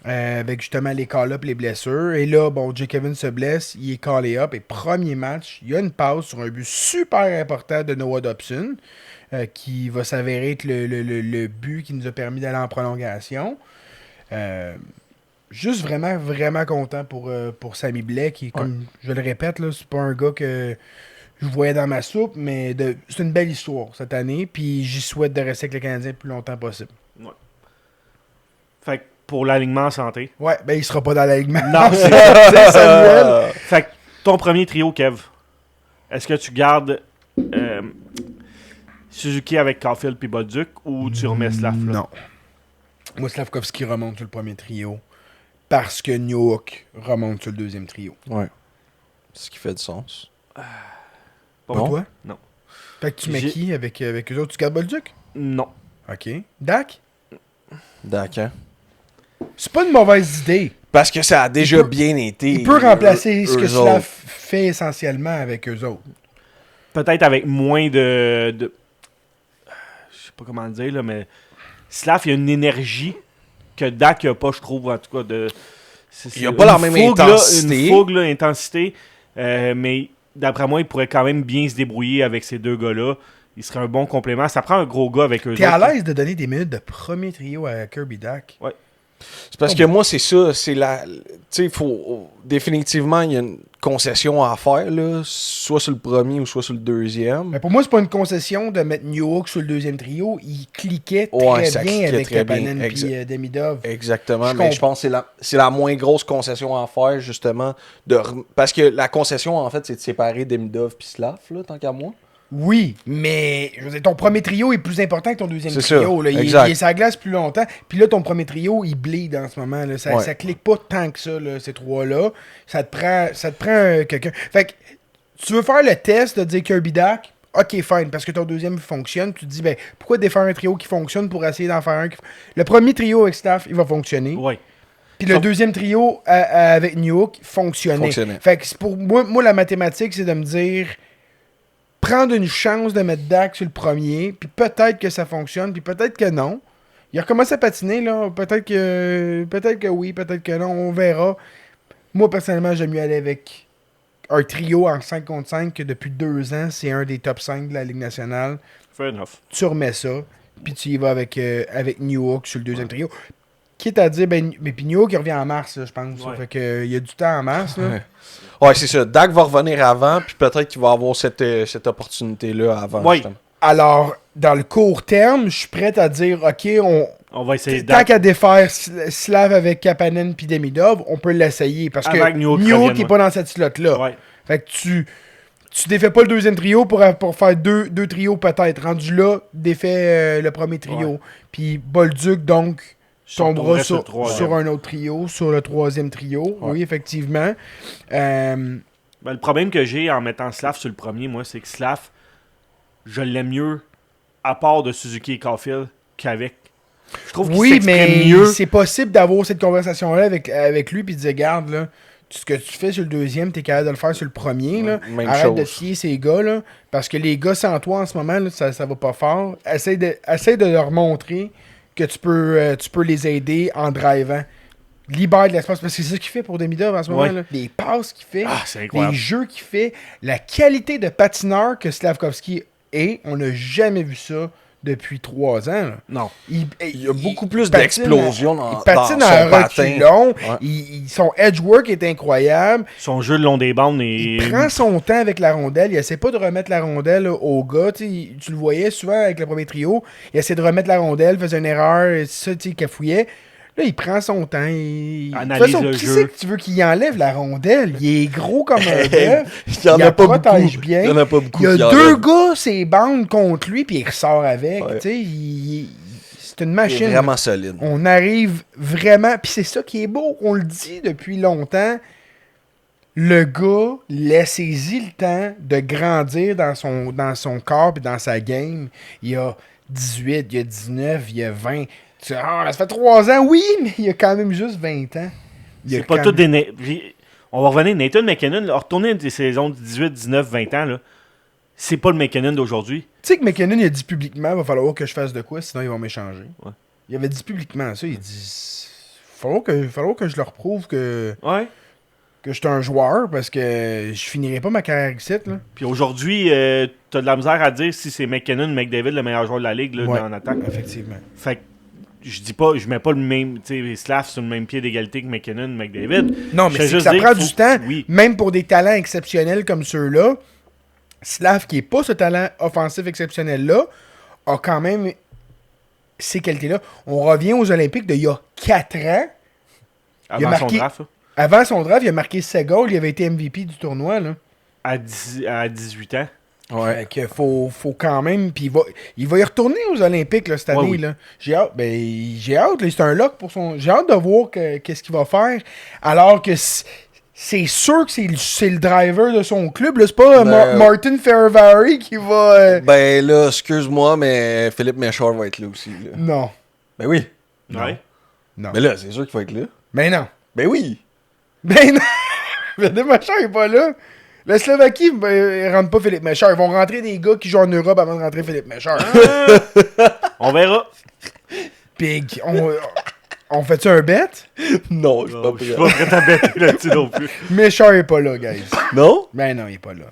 Avec justement les call-up, les blessures. Et là, bon, Jake Evans se blesse, il est callé up. Et premier match, il y a une passe sur un but super important de Noah Dobson. Qui va s'avérer être le but qui nous a permis d'aller en prolongation. Juste vraiment, vraiment content pour Sammy Blais, qui, comme je le répète, là, c'est pas un gars que je voyais dans ma soupe, mais c'est une belle histoire cette année, puis j'y souhaite de rester avec le Canadien le plus longtemps possible.
Ouais. Fait que pour l'alignement en santé.
Ouais, ben il sera pas dans l'alignement.
Non,
c'est Samuel.
Fait que ton premier trio, Kev, est-ce que tu gardes Suzuki avec Caulfield puis Bolduc ou tu remets Slav là?
Non. Moi, Slavkovski remonte sur le premier trio parce que Newhook remonte sur le deuxième trio.
Ouais. Ce qui fait du sens.
Pour toi?
Non.
Fait que tu mets qui avec eux autres? Tu gardes Bolduc?
Non.
OK. Dak?
D'accord.
C'est pas une mauvaise idée.
Parce que ça a déjà bien été.
Il peut remplacer ce que Slav fait essentiellement avec eux autres.
Peut-être avec moins de... Je sais pas comment le dire, là, mais Slav, il y a une énergie que Dak n'a pas, je trouve, en tout cas.
Il n'y a pas la même intensité.
Une fougue, là, intensité. Mais d'après moi, il pourrait quand même bien se débrouiller avec ces deux gars-là. Il serait un bon complément. Ça prend un gros gars avec eux.
T'es à l'aise de donner des minutes de premier trio à Kirby Dak?
Ouais.
C'est parce que moi, c'est ça. C'est la. Tu sais, il faut. Définitivement, il y a une concession à faire, là. Soit sur le premier ou soit sur le deuxième.
Mais pour moi, c'est pas une concession de mettre New York sur le deuxième trio. Il cliquait
Ça
bien
cliquait
avec
très bien.
Kapanen et Demidov.
Exactement. Mais je pense que c'est la moins grosse concession à faire, justement. Parce que la concession, en fait, c'est de séparer Demidov puis Slav, là, tant qu'à moi.
Oui, mais je veux dire, ton premier trio est plus important que ton deuxième
C'est
trio.
ça,
Là. Il
exact.
est sur la glace plus longtemps. Puis là, ton premier trio, il bleed en ce moment. Là. Ça clique pas tant que ça, là, ces trois-là. Ça te prend quelqu'un. Fait que tu veux faire le test de dire Kirby Dak, ok, fine, parce que ton deuxième fonctionne. Tu te dis, ben, pourquoi défaire un trio qui fonctionne pour essayer d'en faire un Le premier trio avec Staff, il va fonctionner.
Ouais.
Puis le deuxième trio avec New York fonctionnait. Fait que pour moi, la mathématique, c'est de me dire prendre une chance de mettre Dak sur le premier, puis peut-être que ça fonctionne, puis peut-être que non. Il a recommencé à patiner, là. Peut-être que oui, peut-être que non. On verra. Moi, personnellement, j'aime mieux aller avec un trio en 5 contre 5 que depuis 2 ans, c'est un des top 5 de la Ligue nationale.
Fair enough.
Tu remets ça, puis tu y vas avec New York sur le deuxième trio. Quitte à dire, mais puis New York, il revient en mars, là, je pense.
Ouais.
Fait que, il y a du temps en mars. Là.
Ouais, c'est ça. Dak va revenir avant, puis peut-être qu'il va avoir cette opportunité-là avant.
Ouais.
Justement.
Alors, dans le court terme, je suis prêt à dire, OK,
On va essayer
tant qu'à défaire Slav avec Kapanen puis Demidov, on peut l'essayer. Parce que New York n'est pas dans cette slot-là.
Ouais.
Fait que tu défais pas le deuxième trio pour faire deux trios peut-être. Rendu là, défais le premier trio.
Ouais.
Puis Bolduc, donc, tombera sur un autre trio, sur le troisième trio.
Ouais.
Oui, effectivement.
Ben, le problème que j'ai en mettant Slav sur le premier, moi, c'est que Slav, je l'aime mieux à part de Suzuki et Caulfield qu'avec. Je trouve qu'il s'exprime mieux.
C'est possible d'avoir cette conversation-là avec lui puis de dire, regarde, là, ce que tu fais sur le deuxième, t'es capable de le faire sur le premier. Là. Arrête de fier ces gars, là, parce que les gars sans toi en ce moment, là, ça va pas fort. Essaye de leur montrer que tu peux les aider en drivant. Libère de l'espace, parce que c'est ça qu'il fait pour Demidov en ce moment. Là. Les passes qu'il fait, les jeux qu'il fait, la qualité de patineur que Slavkovski est, on n'a jamais vu ça depuis 3 ans. Là.
Non.
Il y a beaucoup plus d'explosion dans son
patin. Son edge work est incroyable.
Son jeu le long des bandes est...
Il prend son temps avec la rondelle. Il essaie pas de remettre la rondelle là, au gars. Tu le voyais souvent avec le premier trio. Il essaie de remettre la rondelle, faisait une erreur, ça, il cafouillait. Là, il prend son temps.
Analyse
de toute façon, qui c'est que tu veux qu'il enlève la rondelle? Il est gros comme un bœuf.
Il en a pas
protège
beaucoup.
bien.
Il y en a pas beaucoup.
Il y a 2 gars, ses bandes contre lui, puis il ressort avec.
Ouais.
C'est une machine.
Il est vraiment solide.
On arrive vraiment... Puis c'est ça qui est beau. On le dit depuis longtemps. Le gars laissez-y le temps de grandir dans son corps et dans sa game. Il y a 18, il y a 19, il y a 20... ça fait 3 ans, oui, mais il y a quand même juste 20 ans.
C'est pas tout des... On va revenir. Nathan McKinnon, là, retourner des saisons de 18, 19, 20 ans, là, c'est pas le McKinnon d'aujourd'hui.
Tu sais que McKinnon, il a dit publiquement, il va falloir que je fasse de quoi, sinon ils vont m'échanger.
Ouais.
Il avait dit publiquement ça, il dit... Il falloir que je leur prouve que je suis un joueur, parce que je finirai pas ma carrière ici, là.
Puis aujourd'hui, t'as de la misère à dire si c'est McKinnon ou McDavid le meilleur joueur de la ligue là, en attaque.
Effectivement.
Fait que je mets pas le même, tu sais, Slav sur le même pied d'égalité que McKinnon, McDavid.
Non, mais ça prend du temps, même pour des talents exceptionnels comme ceux-là. Slav, qui n'est pas ce talent offensif exceptionnel-là, a quand même ces qualités-là. On revient aux Olympiques d'il y a 4 ans.
Avant son draft. Là.
Avant son draft, il a marqué 7 goals. Il avait été MVP du tournoi. Là.
À 18 ans.
Ouais. Fait que faut quand même. Puis il va y retourner aux Olympiques là, cette année.
Oui.
Là. J'ai hâte. Là, c'est un lock pour son. J'ai hâte de voir qu'est-ce qu'il va faire. Alors que c'est sûr que c'est le driver de son club. Là. C'est pas Martin Ferravary qui va.
Ben là, excuse-moi, mais Philippe Méchard va être là aussi. Là.
Non.
Ben oui.
Ouais.
Non.
Mais là, c'est sûr qu'il va être là.
Mais non.
Ben oui.
Ben non. Philippe Méchard n'est pas là. La Slovaquie ne rentre pas Philippe Méchard. Ils vont rentrer des gars qui jouent en Europe avant de rentrer Philippe Méchard.
On verra.
Pig. On fait-tu un bet?
Non, je suis pas prêt.
Je suis pas prêt à bêter là-dessus non plus.
Méchard est pas là, guys.
Non?
Ben non, il est pas là.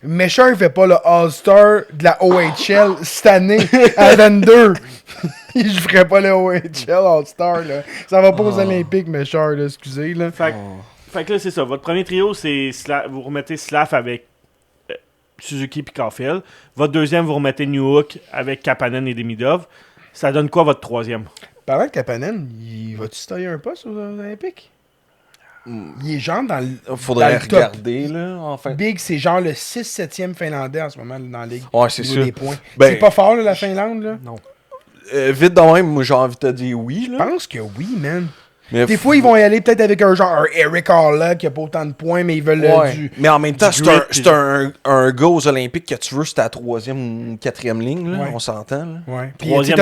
Méchant, il fait pas le All-Star de la OHL cette année à 22. Je ferais pas le OHL All-Star, là. Ça va pas aux Olympiques, Méchant, là, excusez, là.
Fait que là, c'est ça. Votre premier trio, c'est vous remettez Slav avec Suzuki et Caulfield. Votre deuxième, vous remettez Newhook avec Kapanen et Demidov. Ça donne quoi votre troisième?
Parlant de Kapanen, il va-tu se tailler un poste aux Olympiques? Il est genre dans le.
Faudrait
dans le top.
regarder, là, en fait.
Big, c'est genre le 6-7e Finlandais en ce moment là, dans la ligue.
Ouais, c'est
au niveau
sûr.
des points.
Ben,
c'est pas fort, là, la Finlande, là?
Non.
Vite de même, moi, j'ai envie de te dire oui,
Je
là.
pense que oui, man.
Mais
Des fois, ils vont y aller peut-être avec un genre un Eric Halla qui a pas autant de points, mais ils veulent
Ouais.
du.
Mais en même temps,
du
c'est
grit,
un gars aux Olympiques que tu veux, c'est ta 3e ou 4e ligne, là.
Ouais.
On s'entend, là.
Ouais. Puis
Troisième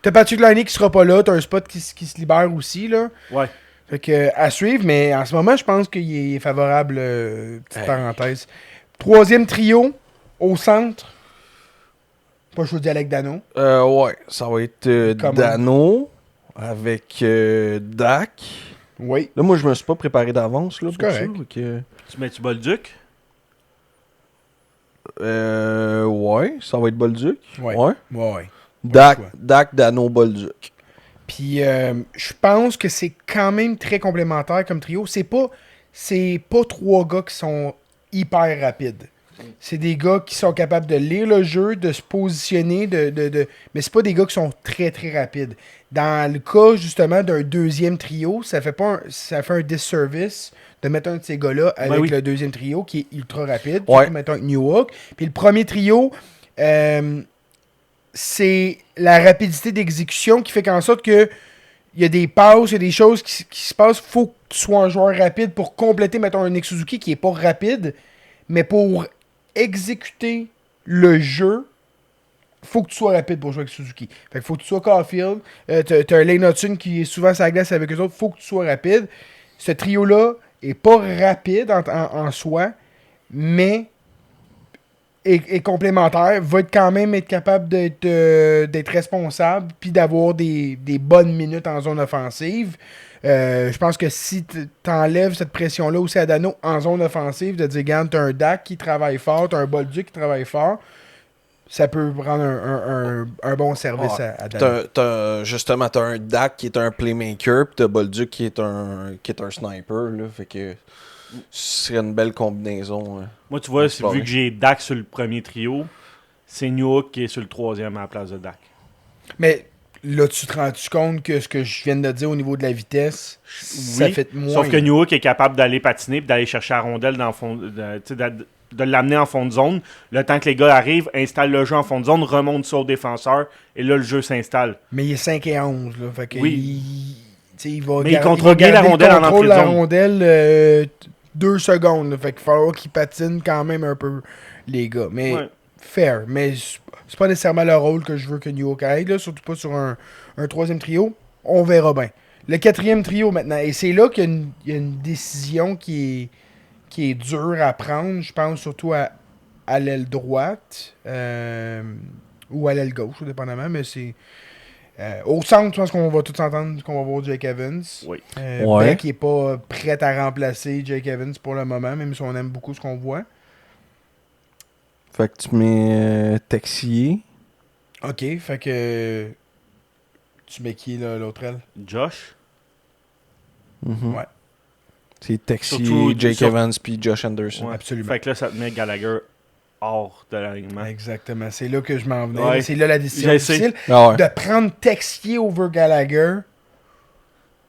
t'as Patrick Laine qui sera pas là, t'as un spot qui se libère aussi, là.
Ouais.
Fait que, à suivre, mais en ce moment, je pense qu'il est favorable. Petite
Hey.
parenthèse. Troisième trio, au centre. Pas le choix de dialecte Dano.
Ouais, ça va être
Comment?
Dano avec Dak.
Oui.
Là, moi, je me suis pas préparé d'avance, là,
C'est
pour
correct.
ça. Que...
Tu mets-tu Bolduc?
Ouais, ça va être Bolduc.
Ouais.
Ouais.
Ouais.
Dak,
choix.
Dak, Dano, Bolduc.
Puis, je pense que c'est quand même très complémentaire comme trio. C'est pas trois gars qui sont hyper rapides. C'est des gars qui sont capables de lire le jeu, de se positionner, mais c'est pas des gars qui sont très très rapides. Dans le cas justement d'un deuxième trio, ça fait un disservice de mettre un de ces gars-là avec
oui.
le deuxième trio qui est ultra rapide,
Ouais.
mettons avec Newhook. Puis le premier trio, c'est la rapidité d'exécution qui fait qu'en sorte que il y a des passes, il y a des choses qui se passent. Faut que tu sois un joueur rapide pour compléter, mettons, un Nick Suzuki qui est pas rapide, mais pour exécuter le jeu, faut que tu sois rapide pour jouer avec Suzuki. Fait que faut que tu sois Caulfield. T'as un Lane Hudson qui est souvent sur la glace avec eux autres. Faut que tu sois rapide. Ce trio-là est pas rapide en soi, mais est complémentaire. Va quand même être capable d'être responsable puis d'avoir des bonnes minutes en zone offensive. Je pense que si t'enlèves cette pression-là aussi à Dano en zone offensive, de dire, regarde, t'as un Dak qui travaille fort, t'as un Bolduc qui travaille fort, ça peut rendre un bon service à Dano.
Justement, t'as un Dak qui est un playmaker, puis t'as Bolduc qui est un sniper, là. Fait que ce serait une belle combinaison.
Moi, tu vois,
C'est pas
vu
vrai.
que j'ai Dak sur le premier trio, c'est Newhook qui est sur le troisième à la place de Dak.
Mais là, tu te rends-tu compte que ce que je viens de dire au niveau de la vitesse, ça
Oui,
fait moins.
sauf que Newhook est capable d'aller patiner et d'aller chercher la rondelle dans le fond, de l'amener en fond de zone. Le temps que les gars arrivent, installent le jeu en fond de zone, remontent sur le défenseur, et là, le jeu s'installe.
Mais il est 5 et 11. Là, fait que
Oui.
il va
Mais il
gar-
contrôle
va
bien la
garder le
rondelle en
contrôle
entrée de
la
zone.
rondelle 2 secondes. Là, fait qu'il va falloir qu'il patine quand même un peu, les gars. Mais
Ouais.
fair. Mais c'est pas nécessairement le rôle que je veux que New York aille, là, surtout pas sur un troisième trio. On verra bien. Le quatrième trio maintenant. Et c'est là qu'il y a une décision qui est dure à prendre. Je pense surtout à l'aile droite ou à l'aile gauche, tout dépendamment. Mais c'est. Au centre, je pense qu'on va tous entendre qu'on va voir Jake Evans.
Oui.
Ouais.
Beck n'est pas prêt à remplacer Jake Evans pour le moment, même si on aime beaucoup ce qu'on voit.
Fait que tu mets Texier.
Ok, fait que. Tu mets qui là, l'autre aile?
Josh.
Mhm.
Ouais.
C'est Texier,
Surtout-
Jake
sur-
Evans puis Josh Anderson.
Ouais.
Absolument.
Fait que là, ça te met Gallagher hors de l'alignement.
Exactement. C'est là que je m'en venais.
Ouais.
C'est là la décision
Je sais.
difficile.
Ah ouais.
De prendre Texier over Gallagher,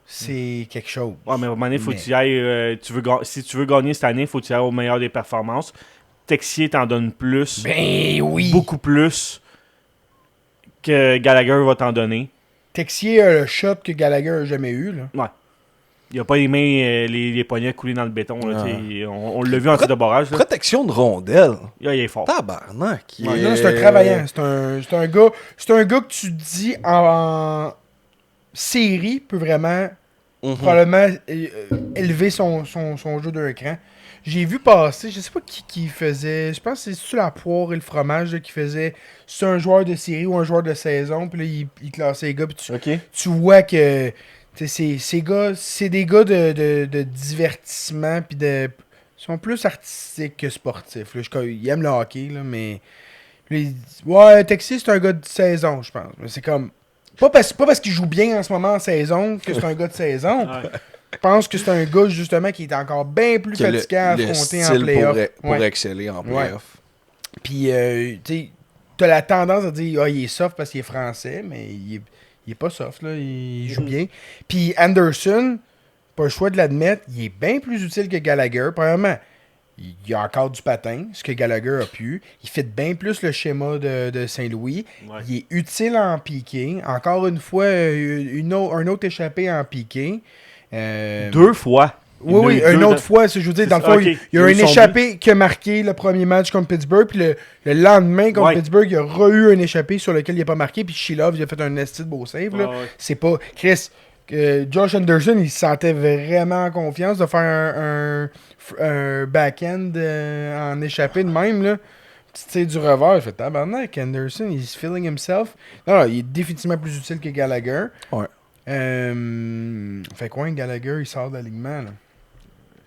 c'est quelque chose.
Ouais, mais à un moment donné, faut
Mais-
que tu y ailles. Si tu veux gagner cette année, faut que tu y ailles au meilleur des performances. Texier t'en donne plus.
Ben oui!
Beaucoup plus que Gallagher va t'en donner.
Texier a le shot que Gallagher a jamais eu. Là.
Il a pas les mains, les poignets coulés dans le béton. Là,
Ah.
t'sais, on l'a vu en tir de barrage. Là.
Protection de rondelle.
Il est fort.
Tabarnak.
Ouais, là, c'est un travaillant. C'est un gars que tu te dis en série peut vraiment
Mhm.
probablement élever son jeu d'un cran. J'ai vu passer, je sais pas qui faisait, je pense que c'est la poire et le fromage là, qui faisait, c'est un joueur de série ou un joueur de saison, puis là il classait les gars, puis
Ok.
tu vois que ces gars, c'est des gars de divertissement puis de sont plus artistiques que sportifs. Là. Ils aiment le hockey, là, mais... Ouais, Texas, c'est un gars de saison, je pense. Mais c'est comme... Pas parce qu'il joue bien en ce moment en saison que c'est un gars de saison.
Ouais.
Je pense que c'est un gars, justement, qui est encore bien plus fatiguant à affronter en playoff.
Pour exceller en playoff.
Puis, tu sais, t'as la tendance à dire, il est soft parce qu'il est français, mais il est pas soft, là. Il joue bien. Puis Anderson, pas le choix de l'admettre, il est bien plus utile que Gallagher. Premièrement, il a encore du patin, ce que Gallagher a pu. Il fait bien plus le schéma de Saint-Louis.
Ouais.
Il est utile en piqué. Encore une fois, un autre échappé en piqué.
2 fois.
Oui, une autre fois, je veux dire, dans le fond,
okay.
il y a un échappé qui a marqué le premier match contre Pittsburgh, puis le lendemain contre Pittsburgh, il y a eu un échappé sur lequel il n'a pas marqué, puis Shilov, il a fait un esti de beau save. Là. C'est pas... Chris, Josh Anderson, il se sentait vraiment en confiance de faire un back-end en échappé de même, là. Petit tir du revers, il fait tabarnak, Anderson, he's feeling himself. Non, il est définitivement plus utile que Gallagher.
Ouais.
Fait quoi, Gallagher, il sort de l'alignement, là.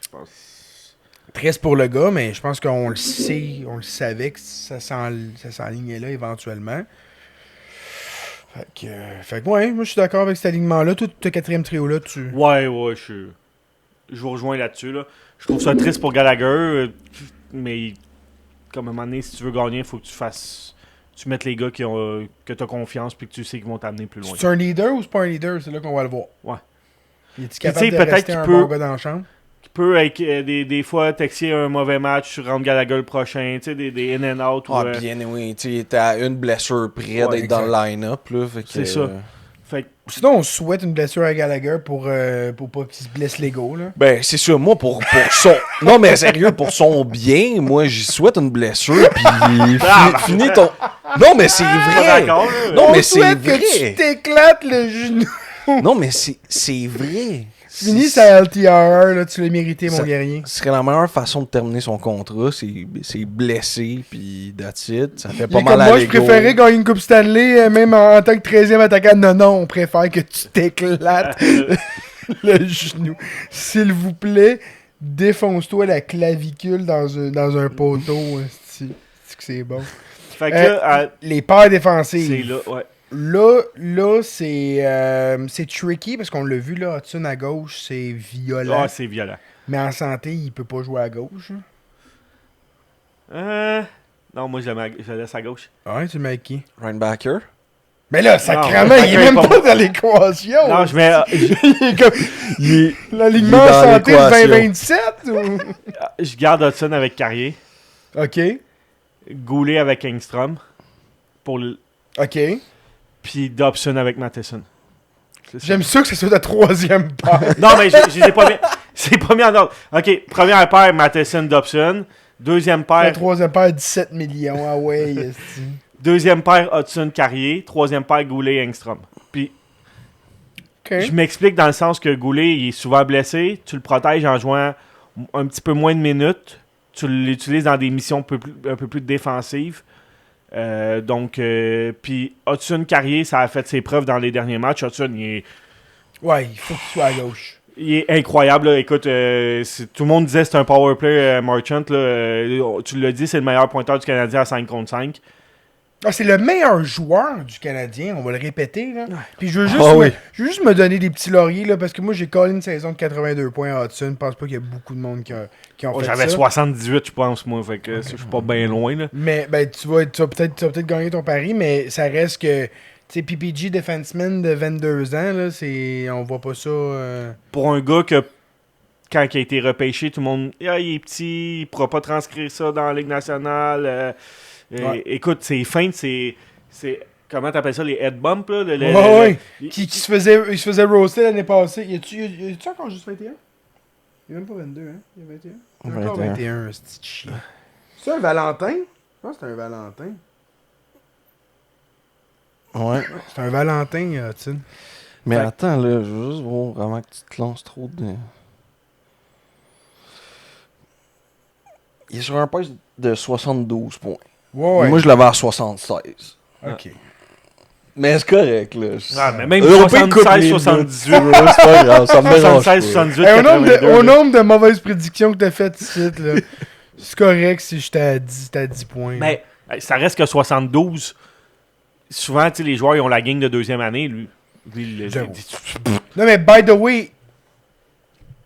Je pense.
Triste pour le gars, mais je pense qu'on le sait, on le savait que ça s'enlignait là éventuellement. Fait que ouais, moi je suis d'accord avec cet alignement-là. Tout ce quatrième trio-là,
Ouais, je vous rejoins là-dessus. Là. Je trouve ça triste pour Gallagher, mais comme à un moment donné, si tu veux gagner, il faut que tu mettes les gars que tu as confiance puis que tu sais qu'ils vont t'amener plus loin.
C'est un leader ou c'est pas un leader? C'est là qu'on va le voir.
Ouais.
Il est capable de rester un bon gars dans la chambre?
Qui peut, avec, des fois, texter un mauvais match, rendre Gallagher le prochain, tu sais, des in and out.
Bien, oui, tu sais, à une blessure près d'être dans le line-up.
C'est ça. Fait que...
Sinon, on souhaite une blessure à Gallagher pour pas qu'il se blesse l'ego, là.
Ben, c'est sûr, moi, pour son... Non, mais sérieux, pour son bien, moi, j'y souhaite une blessure, puis finis ton... Non, mais c'est vrai! Non, mais c'est vrai!
Que tu t'éclates le genou!
Non, mais c'est vrai!
Finis sa LTRR, là, tu l'as mérité, mon guerrier.
Ce serait la meilleure façon de terminer son contrat, c'est blessé, puis that's it. Ça fait pas mal
comme
à
moi,
l'ego.
je préférais gagner une Coupe Stanley, même en tant que 13e attaquant. Non, on préfère que tu t'éclates le genou. S'il vous plaît, défonce-toi la clavicule dans un poteau. C'est bon.
Fait que
les paires défensives.
C'est là, ouais.
Là, c'est tricky parce qu'on l'a vu, là, Hudson à gauche, c'est violent.
Ah, c'est violent.
Mais en santé, il peut pas jouer à gauche.
Non, moi, je le laisse à gauche.
Ouais, tu le mets avec qui?
Linebacker?
Mais là, sacrément, il est même pas dans l'équation.
Non, je mets...
L'alignement en santé de 2027 ou...
Je garde Hudson avec Carrier.
OK.
Goulet avec Engstrom.
OK.
Puis Dobson avec Matheson.
J'aime ça que ce soit ta troisième paire.
Non, mais je les ai pas mis. C'est pas mis en ordre. OK, première paire, Matheson, Dobson. Deuxième paire...
La troisième paire, 17 millions. Ah ouais,
Deuxième paire, Hudson, Carrier. Troisième paire, Goulet, Engstrom. Puis, je m'explique dans le sens que Goulet, il est souvent blessé. Tu le protèges en jouant un petit peu moins de minutes. Tu l'utilises dans des missions un peu plus défensives. Puis Hudson, Carrier, ça a fait ses preuves dans les derniers matchs. Hudson, il
faut qu'il soit à gauche.
Il est incroyable. Là. Écoute, tout le monde disait que c'est un powerplay Marchant. Tu l'as dit, c'est le meilleur pointeur du Canadien à 5 contre 5.
Ah, c'est le meilleur joueur du Canadien, on va le répéter. Là. Puis je veux juste me donner des petits lauriers, là, parce que moi j'ai collé une saison de 82 points à Hudson. Je pense pas qu'il y a beaucoup de monde qui ont fait ça.
J'avais 78, je pense, moi. Fait que je suis pas bien loin. Là.
Mais ben, tu vas peut-être gagner ton pari, mais ça reste que. Tu sais, PPG defenseman de 22 ans, là, on voit pas ça.
Pour un gars que, quand il a été repêché, tout le monde. Il est petit, il pourra pas transcrire ça dans la Ligue nationale. Écoute, c'est fin, c'est comment t'appelles ça, les head bumps, là?
Il se faisait roaster l'année passée. Y a-tu encore juste 21? Il y a même pas 22, hein? Il y a 21. Il y a encore 21, ce petit chien. C'est un Valentin? Je pense que c'est un Valentin.
Ouais.
C'est un Valentin, Hudson.
Mais attends, là, je veux juste voir vraiment que tu te lances trop de... Il est sur un pace de 72 points.
Ouais.
Moi, je l'avais à 76.
OK.
Mais c'est correct, là.
Ah, mais même
On peut couper les
76-78.
c'est pas grave, ça me dérange pas.
76-78,
Hey, au
82.
nombre de mauvaises prédictions que t'as faites ici, là, c'est correct si j'étais à 10 points.
Mais ça reste que 72. Souvent, tu sais, les joueurs, ils ont la gang de deuxième année. Lui
J'avoue. Non, mais by the way,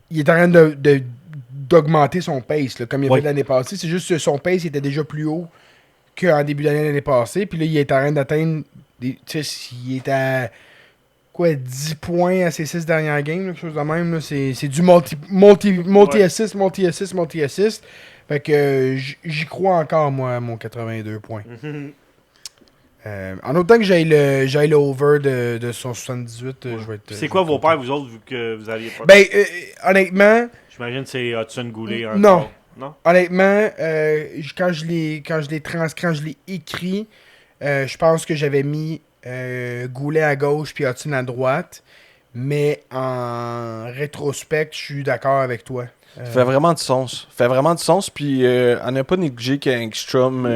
il est en train d'augmenter son pace, là, comme il a
Oui.
fait l'année passée. C'est juste que son pace était déjà plus haut qu'en début d'année l'année passée. Puis là, il est en train d'atteindre. Tu sais, il est à. Quoi, 10 points à ses 6 dernières games, là, quelque chose de même. Là. C'est du multi-assist, multi-assist. Fait que j'y crois encore, moi, à mon 82 points. En autant que j'aille le over de son 78, je vais être.
C'est quoi vos pères, vous autres, vu que vous aviez pas.
Ben, honnêtement,
J'imagine que c'est Hudson Goulet.
Non.
Non?
honnêtement, quand je l'ai écrit, je pense que j'avais mis Goulet à gauche puis Hudson à droite. Mais en rétrospect, je suis d'accord avec toi.
Ça fait vraiment du sens. Puis, à ne pas négliger qu'Angstrom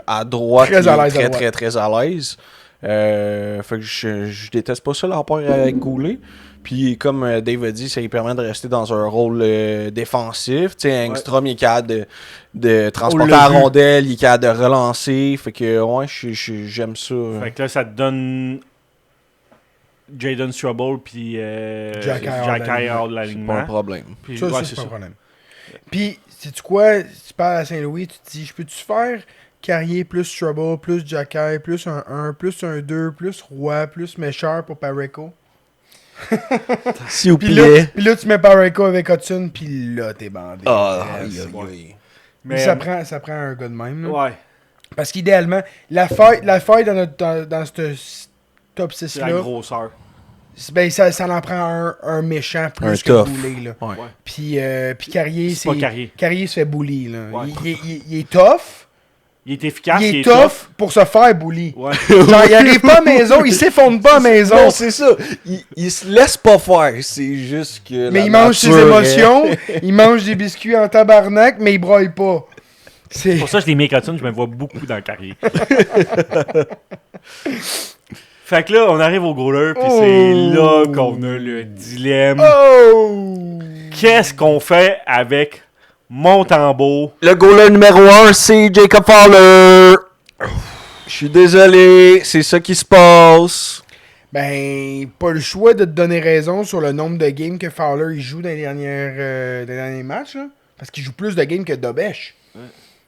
à droite,
Très à
il est
l'aise à
très,
droite.
très, très à l'aise. Fait que je déteste pas ça, le rapport avec Goulet. Puis, comme Dave a dit, ça lui permet de rester dans un rôle défensif. Tu sais, Angstrom, il est capable de transporter la rondelle, il est capable de relancer. Fait que, ouais, j'aime ça.
Fait que là, ça te donne Jaden Struble puis
Jack Eye
hors de
C'est pas un
l'alignement.
problème.
Puis,
Ça,
ouais,
ça,
c'est
c'est pas un
ça.
problème. Puis, sais-tu quoi? Tu parles à Saint-Louis, tu te dis, je peux-tu faire Carrier plus Trouble, plus Jacky, plus un 1, plus un 2, plus Roy, plus Méchard pour Pareco?
S'il vous
Puis là,
plaît.
puis là, tu mets Pareco avec Hudson, puis là, t'es bandé.
Ah,
Aïe, aïe,
ouais.
aïe.
Mais
Mais ça prend un gars de même. Là.
ouais,
Parce qu'idéalement, la faille dans ce top
c'est la
6-là,
grosseur.
ben, ça en prend un méchant plus
Un
que
tough.
Boulay. Là.
Ouais.
Puis Carrier,
C'est pas Carrier.
Carrier se fait bully. Là.
Ouais.
Il est tough.
Il est efficace,
Il est tough pour se faire bully.
Ouais.
Genre, il arrive pas à la maison, il s'effondre pas à la maison.
Non, c'est ça. Il se laisse pas faire. C'est juste que.
Mais
la
il mange ses
nature
émotions, il mange des biscuits en tabarnak, mais il broille pas. C'est
Pour ça, je l'ai mis avec Hudson, je me vois beaucoup dans le carrière. Fait que là, on arrive au goaler, puis c'est là qu'on a le dilemme.
Oh!
Qu'est-ce qu'on fait avec Montembeault?
Le goaler numéro 1, c'est Jacob Fowler. Je suis désolé, c'est ça qui se passe.
Ben, pas le choix de te donner raison sur le nombre de games que Fowler il joue dans les derniers matchs, là. Parce qu'il joue plus de games que Dobèche.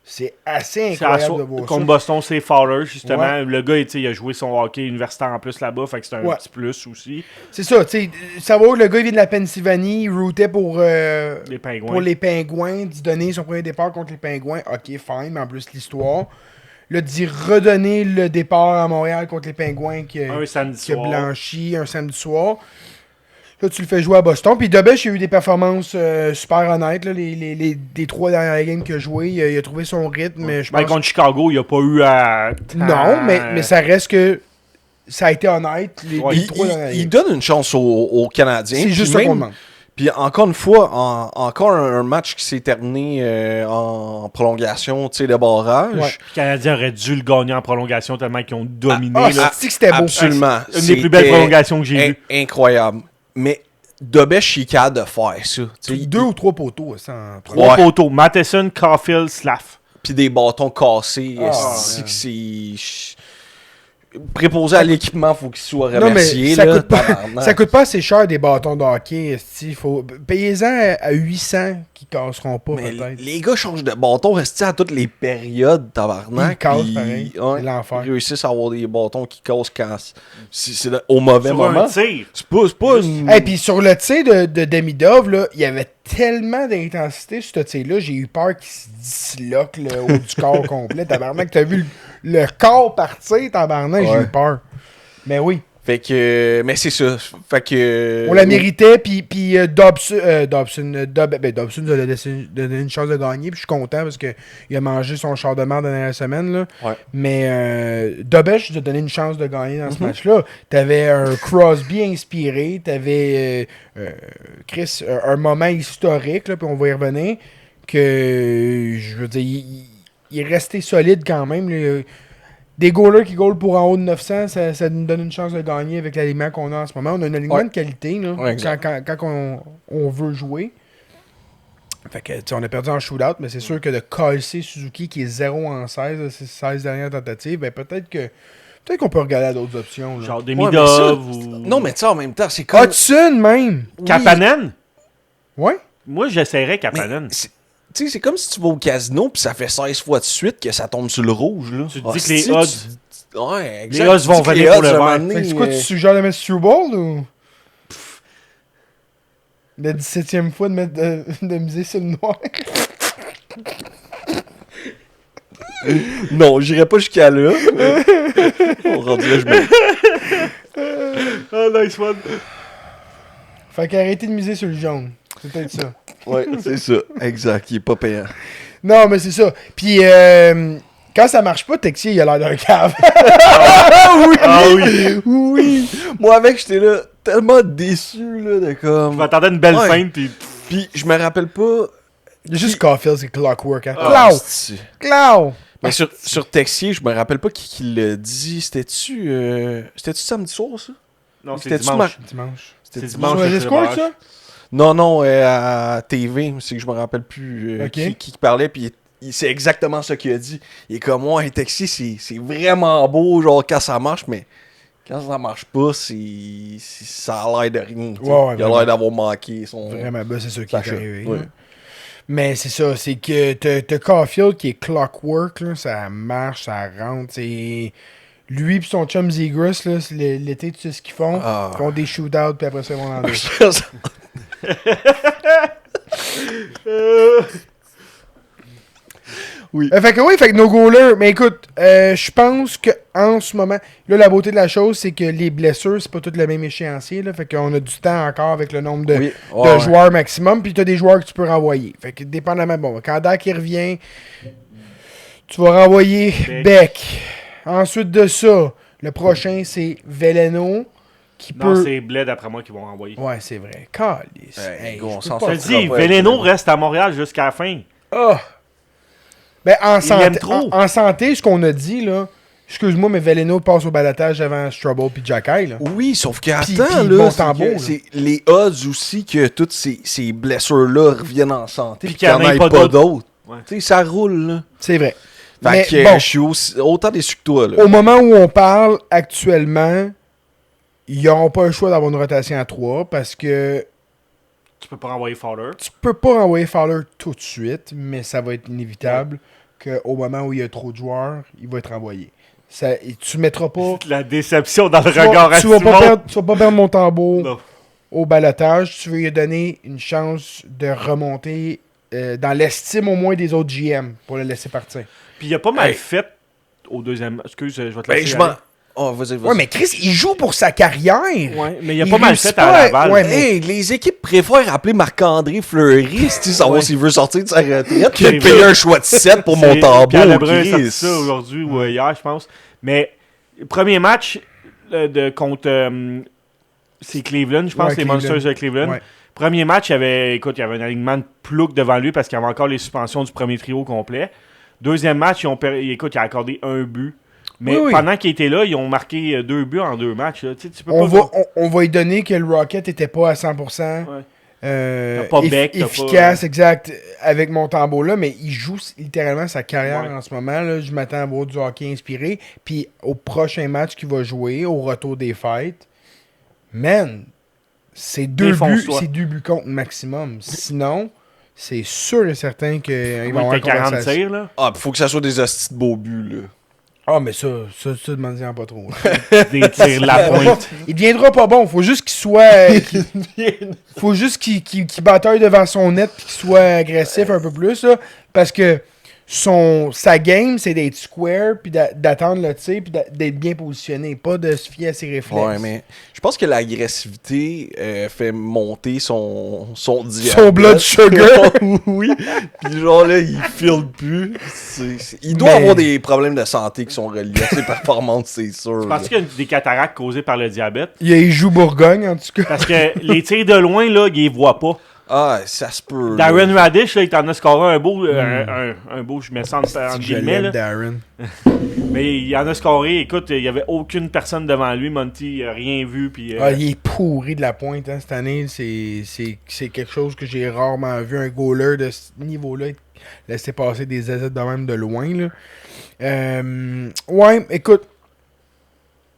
C'est assez
C'est
incroyable de voir
contre
ça.
Boston, c'est Fowler, justement.
Ouais.
Le gars, il a joué son hockey universitaire en plus là-bas, fait que c'est un
Ouais.
petit plus aussi.
C'est ça, tu sais, savoir que le gars il vient de la Pennsylvanie, il routait pour
Les Pingouins.
pour les Pingouins, d'y donner son premier départ contre les Pingouins, ok, fine, mais en plus l'histoire. Là, d'y redonner le départ à Montréal contre les Pingouins qui
Un samedi
a
soir.
blanchi un samedi soir. Là, tu le fais jouer à Boston. Puis Dobèche, il a eu des performances super honnêtes. Là, les 3 dernières games qu'il a joué, il a trouvé son rythme. Mais je
Ben,
pense
contre Chicago, il n'y a pas eu à...
non, mais ça reste que ça a été honnête.
Ouais,
les 3 dernières
Il
games.
donne une chance aux Canadiens.
C'est
Puis
juste ça
même-
qu'on demande.
Puis encore une fois, encore un match qui s'est terminé en prolongation, tu sais, de barrage.
Ouais.
Les Canadiens auraient dû le gagner en prolongation tellement qu'ils ont dominé.
Ah,
là.
c'est que c'était beau.
Absolument.
Une des plus belles
C'était
prolongations que j'ai vues.
Incroyable. Mais Dobèche, il est capable de faire ça. Tu sais,
2 ou 3 poteaux. Ça, en
3
Ouais.
poteaux. Matheson, Caulfield, Slav.
Puis des bâtons cassés.
Ah,
esti
ouais.
que c'est... Préposé à l'équipement, faut qu'il soit
Non, mais
remercié.
ça
là,
coûte pas-
tabarnak.
Ça coûte pas assez cher des bâtons de hockey. Faut... Payez-en à 800 qui casseront pas,
Mais
peut-être.
les gars changent de bâton restés à toutes les périodes, tabarnak.
Ils cassent
puis,
pareil.
ouais,
C'est l'enfer.
ils réussissent à avoir des bâtons qui cassent quand c'est au mauvais
Sur
moment.
un tir.
C'est pas
Juste-
une...
Et puis sur le tir de Demidov, là, il y avait tellement d'intensité sur ce tir-là, j'ai eu peur qu'il se disloque le haut du corps complet. Tabarnak, t'as vu le corps partir, tabarnak, j'ai
Ouais.
eu peur. Mais oui,
Fait que... Mais c'est ça. Fait que...
on la méritait, puis Dobson nous a donné une chance de gagner, puis je suis content parce qu'il a mangé son char de merde la dernière semaine. Là.
Ouais.
Mais Dobèche nous a donné une chance de gagner dans ce match-là. T'avais un Crosby inspiré, t'avais Chris, un moment historique, là, puis on va y revenir, que je veux dire, il est resté solide quand même. Là. des goalers qui goalent pour en haut de 900, ça nous donne une chance de gagner avec l'alignement qu'on a en ce moment. On a un alignement de qualité là, quand on veut jouer. Fait que, on a perdu en shootout, mais c'est sûr que de casser Suzuki qui est 0 en 16, là, c'est 16 dernières tentatives, ben peut-être qu'on peut regarder à d'autres options. Là.
Genre Demidov ou...
Non, mais tu sais, en même temps, c'est comme...
Hudson même!
Kapanen?
Ouais?
Moi, j'essaierais Kapanen.
Tu sais, c'est comme si tu vas au casino puis ça fait 16 fois de suite que ça tombe sur le rouge. Là.
Tu te dis que les odds...
Ouais, exact.
Les odds vont venir pour le vert.
Fait que c'est quoi, tu suggères de mettre Super Bowl ou... La 17e fois de miser sur le noir.
Non, j'irai pas jusqu'à là. On rendu là, je me...
Oh, nice one.
Fait qu'arrêtez de miser sur le jaune. C'est peut-être ça.
Ouais, c'est ça. Exact, il est pas payant.
Non, mais c'est ça. Puis, quand ça marche pas, Texier, il a l'air d'un cave.
Oui!
Ah oui!
Oui! Moi, avec, j'étais là, tellement déçu, là, de comme...
Je m'attendais à une belle
Ouais.
feinte, puis...
Puis, je me rappelle pas...
Il y a juste Caulfield, c'est Clockwork. Hein?
Ah,
Clow!
c'est-
Clow!
Mais sur Texier, je me rappelle pas qui l'a dit. C'était-tu samedi soir, ça?
Non, c'est
C'était-tu
dimanche.
Dimanche.
C'est
Sur
dimanche.
le
c'est
Discord,
le
ça?
Non, à TV. C'est que je me rappelle plus
Ok.
qui parlait. Puis c'est exactement ce qu'il a dit. Il est comme, ouais, Texier, c'est vraiment beau, genre, quand ça marche, mais quand ça marche pas, ça a l'air de rien. Tu sais.
Ouais,
Il a l'air d'avoir manqué son...
Vraiment, ben, c'est ça qui
Ça
est
choque,
arrivé.
ouais.
là. Mais c'est ça, c'est que t'as Caulfield qui est Clockwork, là, ça marche, ça rentre. C'est... Lui et son chum Zegras, là, l'été, tu sais ce qu'ils font?
Ah.
Ils font des shootouts, puis après ça, ils vont dans le
Oui.
Fait que nos goalers, mais écoute, je pense que en ce moment, là, la beauté de la chose, c'est que les blessures, c'est pas tout le même échéancier, là, fait qu'on a du temps encore avec le nombre de,
Oui.
de
Ouais, ouais.
joueurs maximum, puis t'as des joueurs que tu peux renvoyer. Fait que dépendamment, bon, quand Dak il revient, tu vas renvoyer Beck. Ensuite de ça, le prochain, c'est Veleno, qui
Non,
peut...
c'est Bled, d'après moi, qui vont renvoyer.
Ouais, c'est vrai. Calice.
Hey,
Hey,
gros, on
je peux
s'en
pas-
Je te
sortira
dis,
pas,
Veleno
avec
reste à Montréal jusqu'à la fin.
Ah! Ben, en
Il l'aime
santé,
trop.
en santé, ce qu'on a dit, là, excuse-moi, mais Veleno passe au balotage avant Strubble puis Jacky, là.
Oui, sauf qu'attends,
Puis
là,
bon
c'est
tambour,
que
là.
c'est les odds aussi que toutes ces blessures-là reviennent en santé
Puis
puis qu'il n'y en ait pas d'autres.
Ouais.
Tu sais, ça roule, là.
C'est vrai.
Fait
Mais
que
bon.
je suis autant déçu que toi, là.
Au moment où on parle, actuellement, ils n'auront pas le choix d'avoir une rotation à 3 parce que
Tu peux pas renvoyer Fowler.
tu peux pas renvoyer Fowler tout de suite, mais ça va être inévitable qu'au moment où il y a trop de joueurs, il va être renvoyé. Ça, et tu mettras pas...
La déception dans le
tu vas-
regard à
tu vas
Simon.
pas perdre, tu vas pas perdre mon tambour
Non.
au balotage. Tu veux lui donner une chance de remonter dans l'estime au moins des autres GM pour le laisser partir.
Puis il a pas mal
Hey.
fait au deuxième... Excuse, je vais te
Ben,
laisser
je
aller.
m'en... Oh, vas-y.
Ouais, mais Chris, il joue pour sa carrière.
Ouais, mais il a
Il
pas mal
réussit
fait
pas,
à Laval.
ouais, mais-
Hey, les équipes préfèrent appeler Marc-André Fleury si savoir
Ouais.
s'il veut sortir de sa retraite que
C'est
de payer
vrai.
un choix de 7 pour mon
C'est-
tambour.
Pierre Lebrun a sorti
Chris.
ça aujourd'hui ou hier, je pense. Mais premier match contre c'est Cleveland, je pense,
Ouais,
c'est
Cleveland.
Monsters de Cleveland.
Ouais.
Premier match, il y avait un alignement de plouc devant lui parce qu'il y avait encore les suspensions du premier trio complet. Deuxième match, il a accordé un but. Mais
Oui, oui.
pendant qu'il était là, ils ont marqué 2 buts en 2 matchs. Là. Tu sais, tu peux
On
pas...
va lui donner que le Rocket était pas à 100%.
Ouais.
euh,
T'as pas Beck, t'as
efficace,
pas-
exact, avec mon tambour là, mais il joue littéralement sa carrière
Ouais.
en ce moment. Là. Je m'attends à voir du hockey inspiré. Puis au prochain match qu'il va jouer, au retour des fêtes, man, c'est 2 buts,
Défonce-toi.
c'est 2 buts contre maximum. Sinon, c'est sûr et certain qu'il va y
Il
avoir
était 40
conversation.
tirs, là.
Ah, pis faut que ça soit des hosties de beaux buts, là.
Ah, mais ça demande-en pas trop. là.
Des tirs la pointe.
Il deviendra pas bon. Faut juste qu'il soit. Faut juste qu'il bataille devant son net puis qu'il soit agressif un peu plus. Là, parce que sa game, c'est d'être square puis d'attendre le tir puis d'être bien positionné. Pas de se fier à ses réflexes.
Ouais, mais je pense que l'agressivité fait monter son diabète.
Son blood sugar.
Oui. Puis genre là, il file plus. Il doit
Mais-
avoir des problèmes de santé qui sont reliés à ses performances, c'est sûr.
Je pense qu'il y a des cataractes causées par le diabète.
Il joue Bourgogne, en tout cas.
Parce que les tirs de loin, là, il les voit pas.
Ah, ça se peut.
Darren Radish, là, il t'en a scoré un beau, un beau, je me sens en guillemets. Là.
Darren.
Mais il en a scoré. Écoute, il n'y avait aucune personne devant lui. Monty n'a rien vu. Puis,
il est pourri de la pointe hein, cette année. C'est quelque chose que j'ai rarement vu. Un goaler de ce niveau-là laisser passer des assets de même de loin. Là. Ouais, écoute.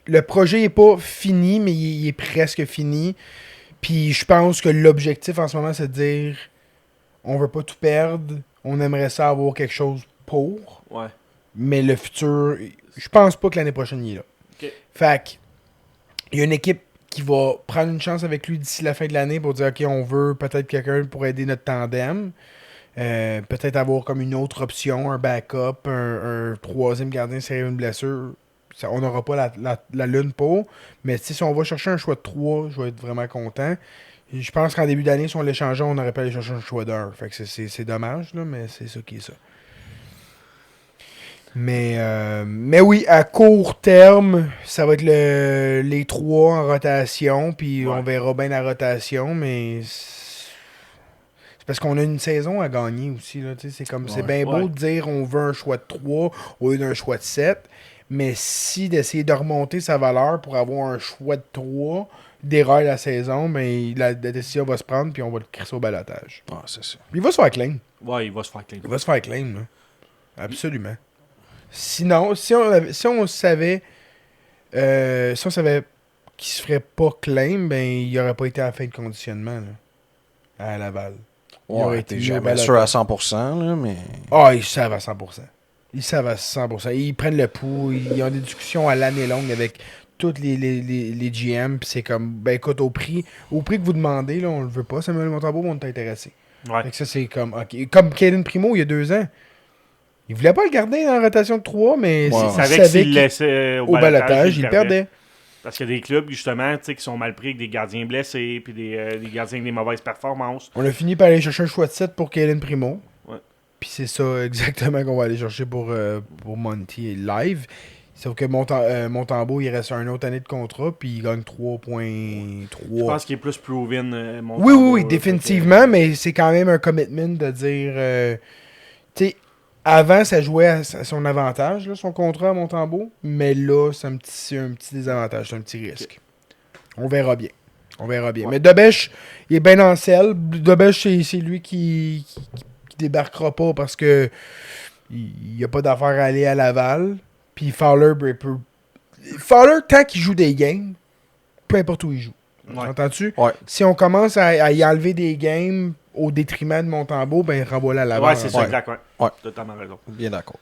Le projet n'est pas fini, mais il est presque fini. Puis je pense que l'objectif en ce moment, c'est de dire on veut pas tout perdre. On aimerait ça avoir quelque chose pour.
Ouais.
Mais le futur, je pense pas que l'année prochaine, il est là.
Okay.
Fait que, il y a une équipe qui va prendre une chance avec lui d'ici la fin de l'année pour dire, OK, on veut peut-être quelqu'un pour aider notre tandem. Peut-être avoir comme une autre option, un backup, un troisième gardien si il y a une blessure. Ça, on n'aura pas la lune pour. Mais si on va chercher un choix de 3, je vais être vraiment content. Et je pense qu'en début d'année, si on l'échangeait, on aurait pas aller chercher un choix d'1. Fait que c'est dommage, là, mais c'est ça qui est ça. Mais oui, à court terme, ça va être les 3 en rotation, puis on verra bien la rotation, mais c'est parce qu'on a une saison à gagner aussi. Là, c'est comme c'est bien beau de dire on veut un choix de 3 au lieu d'un choix de 7, mais si d'essayer de remonter sa valeur pour avoir un choix de 3 déraille la saison, ben, la décision va se prendre, puis on va le crisser au balotage.
Ah, c'est ça.
Il va se faire claim.
Ouais, il va se faire claim.
Il va se faire claim, là. Absolument. Sinon, si on savait qu'il se ferait pas claim, ben il aurait pas été à la fin de conditionnement là, à Laval.
Ouais, t'es jamais sûr à 100%, là, mais...
Ah, ils savent à 100%. Ils savent à 100%. Ils prennent le pouls, ils ont des discussions à l'année longue avec tous les GM, puis c'est comme, ben écoute, au prix que vous demandez, là, on le veut pas, Samuel Montembeault, on est intéressé.
Ouais.
Fait que ça, c'est comme, ok. Comme Caden Primo, il y a 2 ans. Il voulait pas le garder dans la rotation de 3, mais
il savait que s'il le laissait au balotage,
il perdait.
Parce qu'il y a des clubs, justement, qui sont mal pris avec des gardiens blessés puis des gardiens avec des mauvaises performances.
On a fini par aller chercher un choix de 7 pour Caden Primo.
Ouais.
Puis c'est ça exactement qu'on va aller chercher pour Monty live. Sauf que Montembeault, il reste une autre année de contrat, puis il gagne 3.3.
Je pense qu'il est plus proven, Montembeault.
Oui, définitivement, mais c'est quand même un commitment de dire... tu sais, avant, ça jouait à son avantage, là, son contrat à Montembeault, mais là, c'est un petit désavantage, c'est un petit risque. On verra bien. Ouais. Mais Debèche, il est bien dans le sel. Debèche, c'est lui qui débarquera pas parce que il n'y a pas d'affaire à aller à Laval. Puis Fowler, tant qu'il joue des games, peu importe où il joue.
Ouais.
Entends-tu?
Ouais.
Si on commence à y enlever des games au détriment de Montembeault, ben renvoie-la à Laval.
Ouais, c'est ça, exact.
Ouais.
Totalement raison.
Bien d'accord.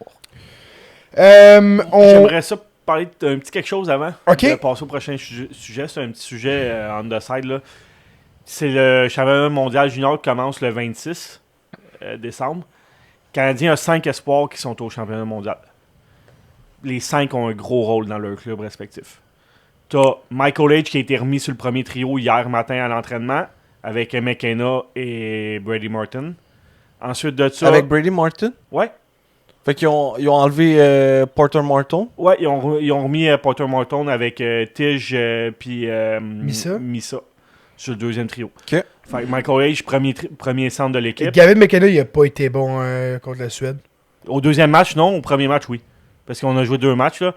J'aimerais ça parler d'un petit quelque chose avant de passer au prochain sujet. C'est un petit sujet on the side. Là. C'est le championnat mondial junior qui commence le 26 décembre. Le Canadien a 5 espoirs qui sont au championnat mondial. Les 5 ont un gros rôle dans leur club respectif. T'as Michael H qui a été remis sur le premier trio hier matin à l'entraînement avec McKenna et Brady Martin. Ensuite de ça...
Avec Brady Martin?
Ouais.
Fait qu'ils ont enlevé Porter Martin?
Ouais, ils ont remis Porter Martin avec Tige puis Missa sur le deuxième trio.
OK.
Fait que Michael H, premier centre de l'équipe.
Gavin McKenna, il a pas été bon contre la Suède.
Au deuxième match, non. Au premier match, oui. Parce qu'on a joué 2 matchs, là.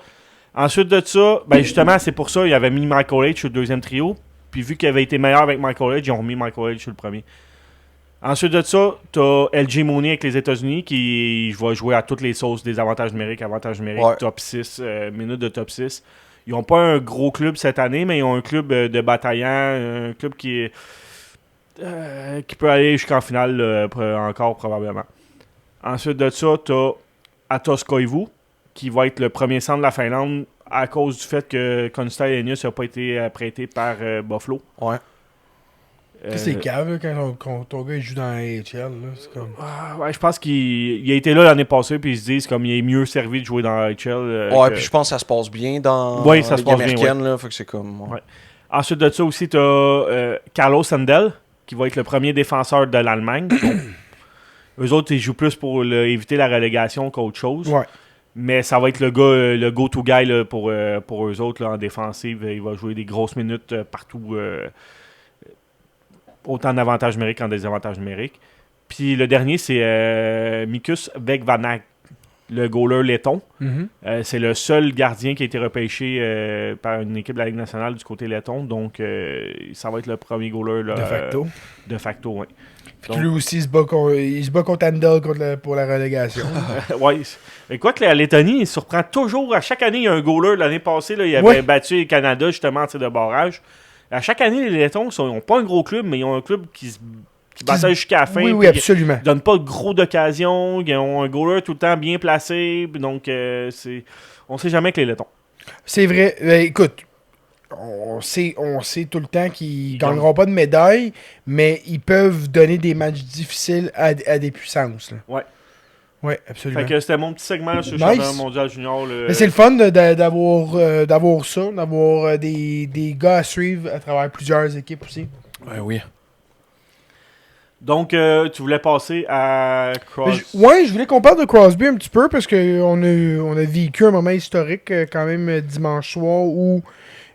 Ensuite de ça, ben justement, c'est pour ça il avait mis Michael H sur le deuxième trio. Puis vu qu'il avait été meilleur avec Michael H, ils ont remis Michael H sur le premier. Ensuite de ça, t'as LJ Mooney avec les États-Unis qui va jouer à toutes les sauces des avantages numériques,
ouais.
top 6, minutes de top 6. Ils n'ont pas un gros club cette année, mais ils ont un club de bataillants, un club qui peut aller jusqu'en finale encore probablement. Ensuite de ça, t'as Atos Koivu qui va être le premier centre de la Finlande à cause du fait que Konsta-Enius n'a pas été prêté par Buffalo.
Ouais.
C'est cave là, quand ton gars il joue dans la AHL. Là, c'est comme...
ouais, je pense qu'il a été là l'année passée, puis ils se disent comme il est mieux servi de jouer dans la AHL.
Ouais, puis je pense que ça se passe bien dans
la Ligue
américaine. Là, fait que c'est comme...
Ouais. Ensuite de ça aussi, tu as Carlos Sandel, qui va être le premier défenseur de l'Allemagne. Eux autres, ils jouent plus pour éviter la relégation qu'autre chose.
Ouais.
Mais ça va être le gars, le go-to guy là, pour eux autres là, en défensive. Il va jouer des grosses minutes partout. autant d'avantages numériques qu'en désavantages numériques. Puis le dernier, c'est Mikus Vegvanak, le goaler letton. C'est le seul gardien qui a été repêché par une équipe de la Ligue nationale du côté letton. Donc, ça va être le premier goaler là, de facto, oui.
Donc, lui aussi, il se bat contre Handel pour la relégation.
Oui. Écoute, la Lettonie, il surprend toujours. À chaque année, il y a un goaler. L'année passée, là, il avait battu le Canada justement en tir de barrage. À chaque année, les Lettons n'ont pas un gros club, mais ils ont un club qui bataille jusqu'à la fin.
Oui, absolument.
Ils donnent pas gros d'occasions. Ils ont un goaler tout le temps bien placé. Donc, on sait jamais que les Lettons.
C'est vrai. Écoute, on sait tout le temps qu'ils ne gagneront pas de médaille, mais ils peuvent donner des matchs difficiles à des puissances.
Oui.
Oui, absolument.
Fait que c'était mon petit segment sur le championnat mondial junior.
Mais c'est le fun d'avoir ça, d'avoir des gars à suivre à travers plusieurs équipes aussi.
Oui.
Donc, tu voulais passer à Crosby.
Oui, je voulais qu'on parle de Crosby un petit peu parce qu'on a vécu un moment historique quand même dimanche soir où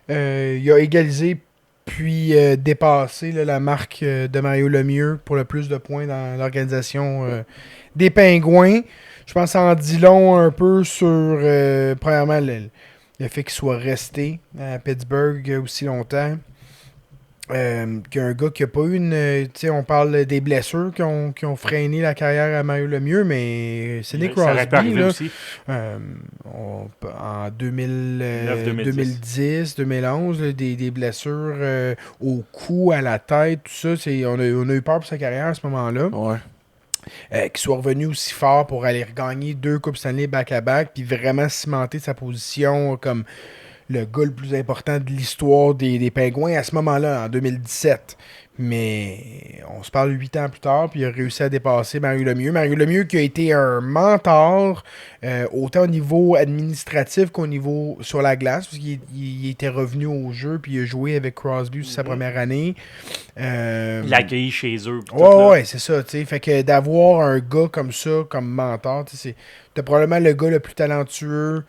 il a égalisé puis dépassé la marque de Mario Lemieux pour le plus de points dans l'organisation des Pingouins. Je pense que ça en dit long un peu sur, premièrement, le fait qu'il soit resté à Pittsburgh aussi longtemps. Qu'il y a un gars qui n'a pas eu une... on parle des blessures qui ont freiné la carrière à Mario Lemieux, mais c'est Nick Crosby. Là,
aussi.
En 2010, 2011, là, des blessures au cou, à la tête, tout ça. On a eu peur pour sa carrière à ce moment-là.
Ouais.
Qu'il soit revenu aussi fort pour aller regagner 2 Coupes Stanley back-à-back, puis vraiment cimenter sa position comme le gars le plus important de l'histoire des Pingouins à ce moment-là, en 2017. Mais on se parle 8 ans plus tard, puis il a réussi à dépasser Mario Lemieux. Mario Lemieux qui a été un mentor, autant au niveau administratif qu'au niveau sur la glace, parce qu'il était revenu au jeu, puis il a joué avec Crosby sur sa première année.
Il l'a accueilli chez eux.
Ouais, c'est ça. T'sais. Fait que d'avoir un gars comme ça, comme mentor, t'as probablement le gars le plus talentueux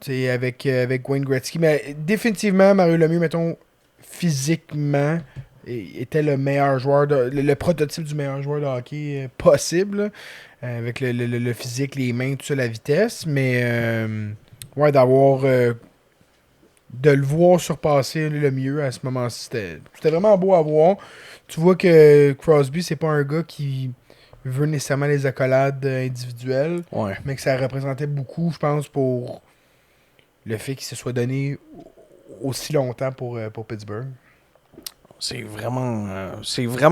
avec Wayne Gretzky. Mais définitivement, Mario Lemieux, mettons, physiquement, était le meilleur joueur, le prototype du meilleur joueur de hockey possible, avec le physique, les mains, tout ça, la vitesse. Mais, d'avoir... de le voir surpasser le mieux à ce moment-ci, c'était vraiment beau à voir. Tu vois que Crosby, c'est pas un gars qui veut nécessairement les accolades individuelles, mais que ça représentait beaucoup, je pense, pour le fait qu'il se soit donné aussi longtemps pour Pittsburgh.
C'est vraiment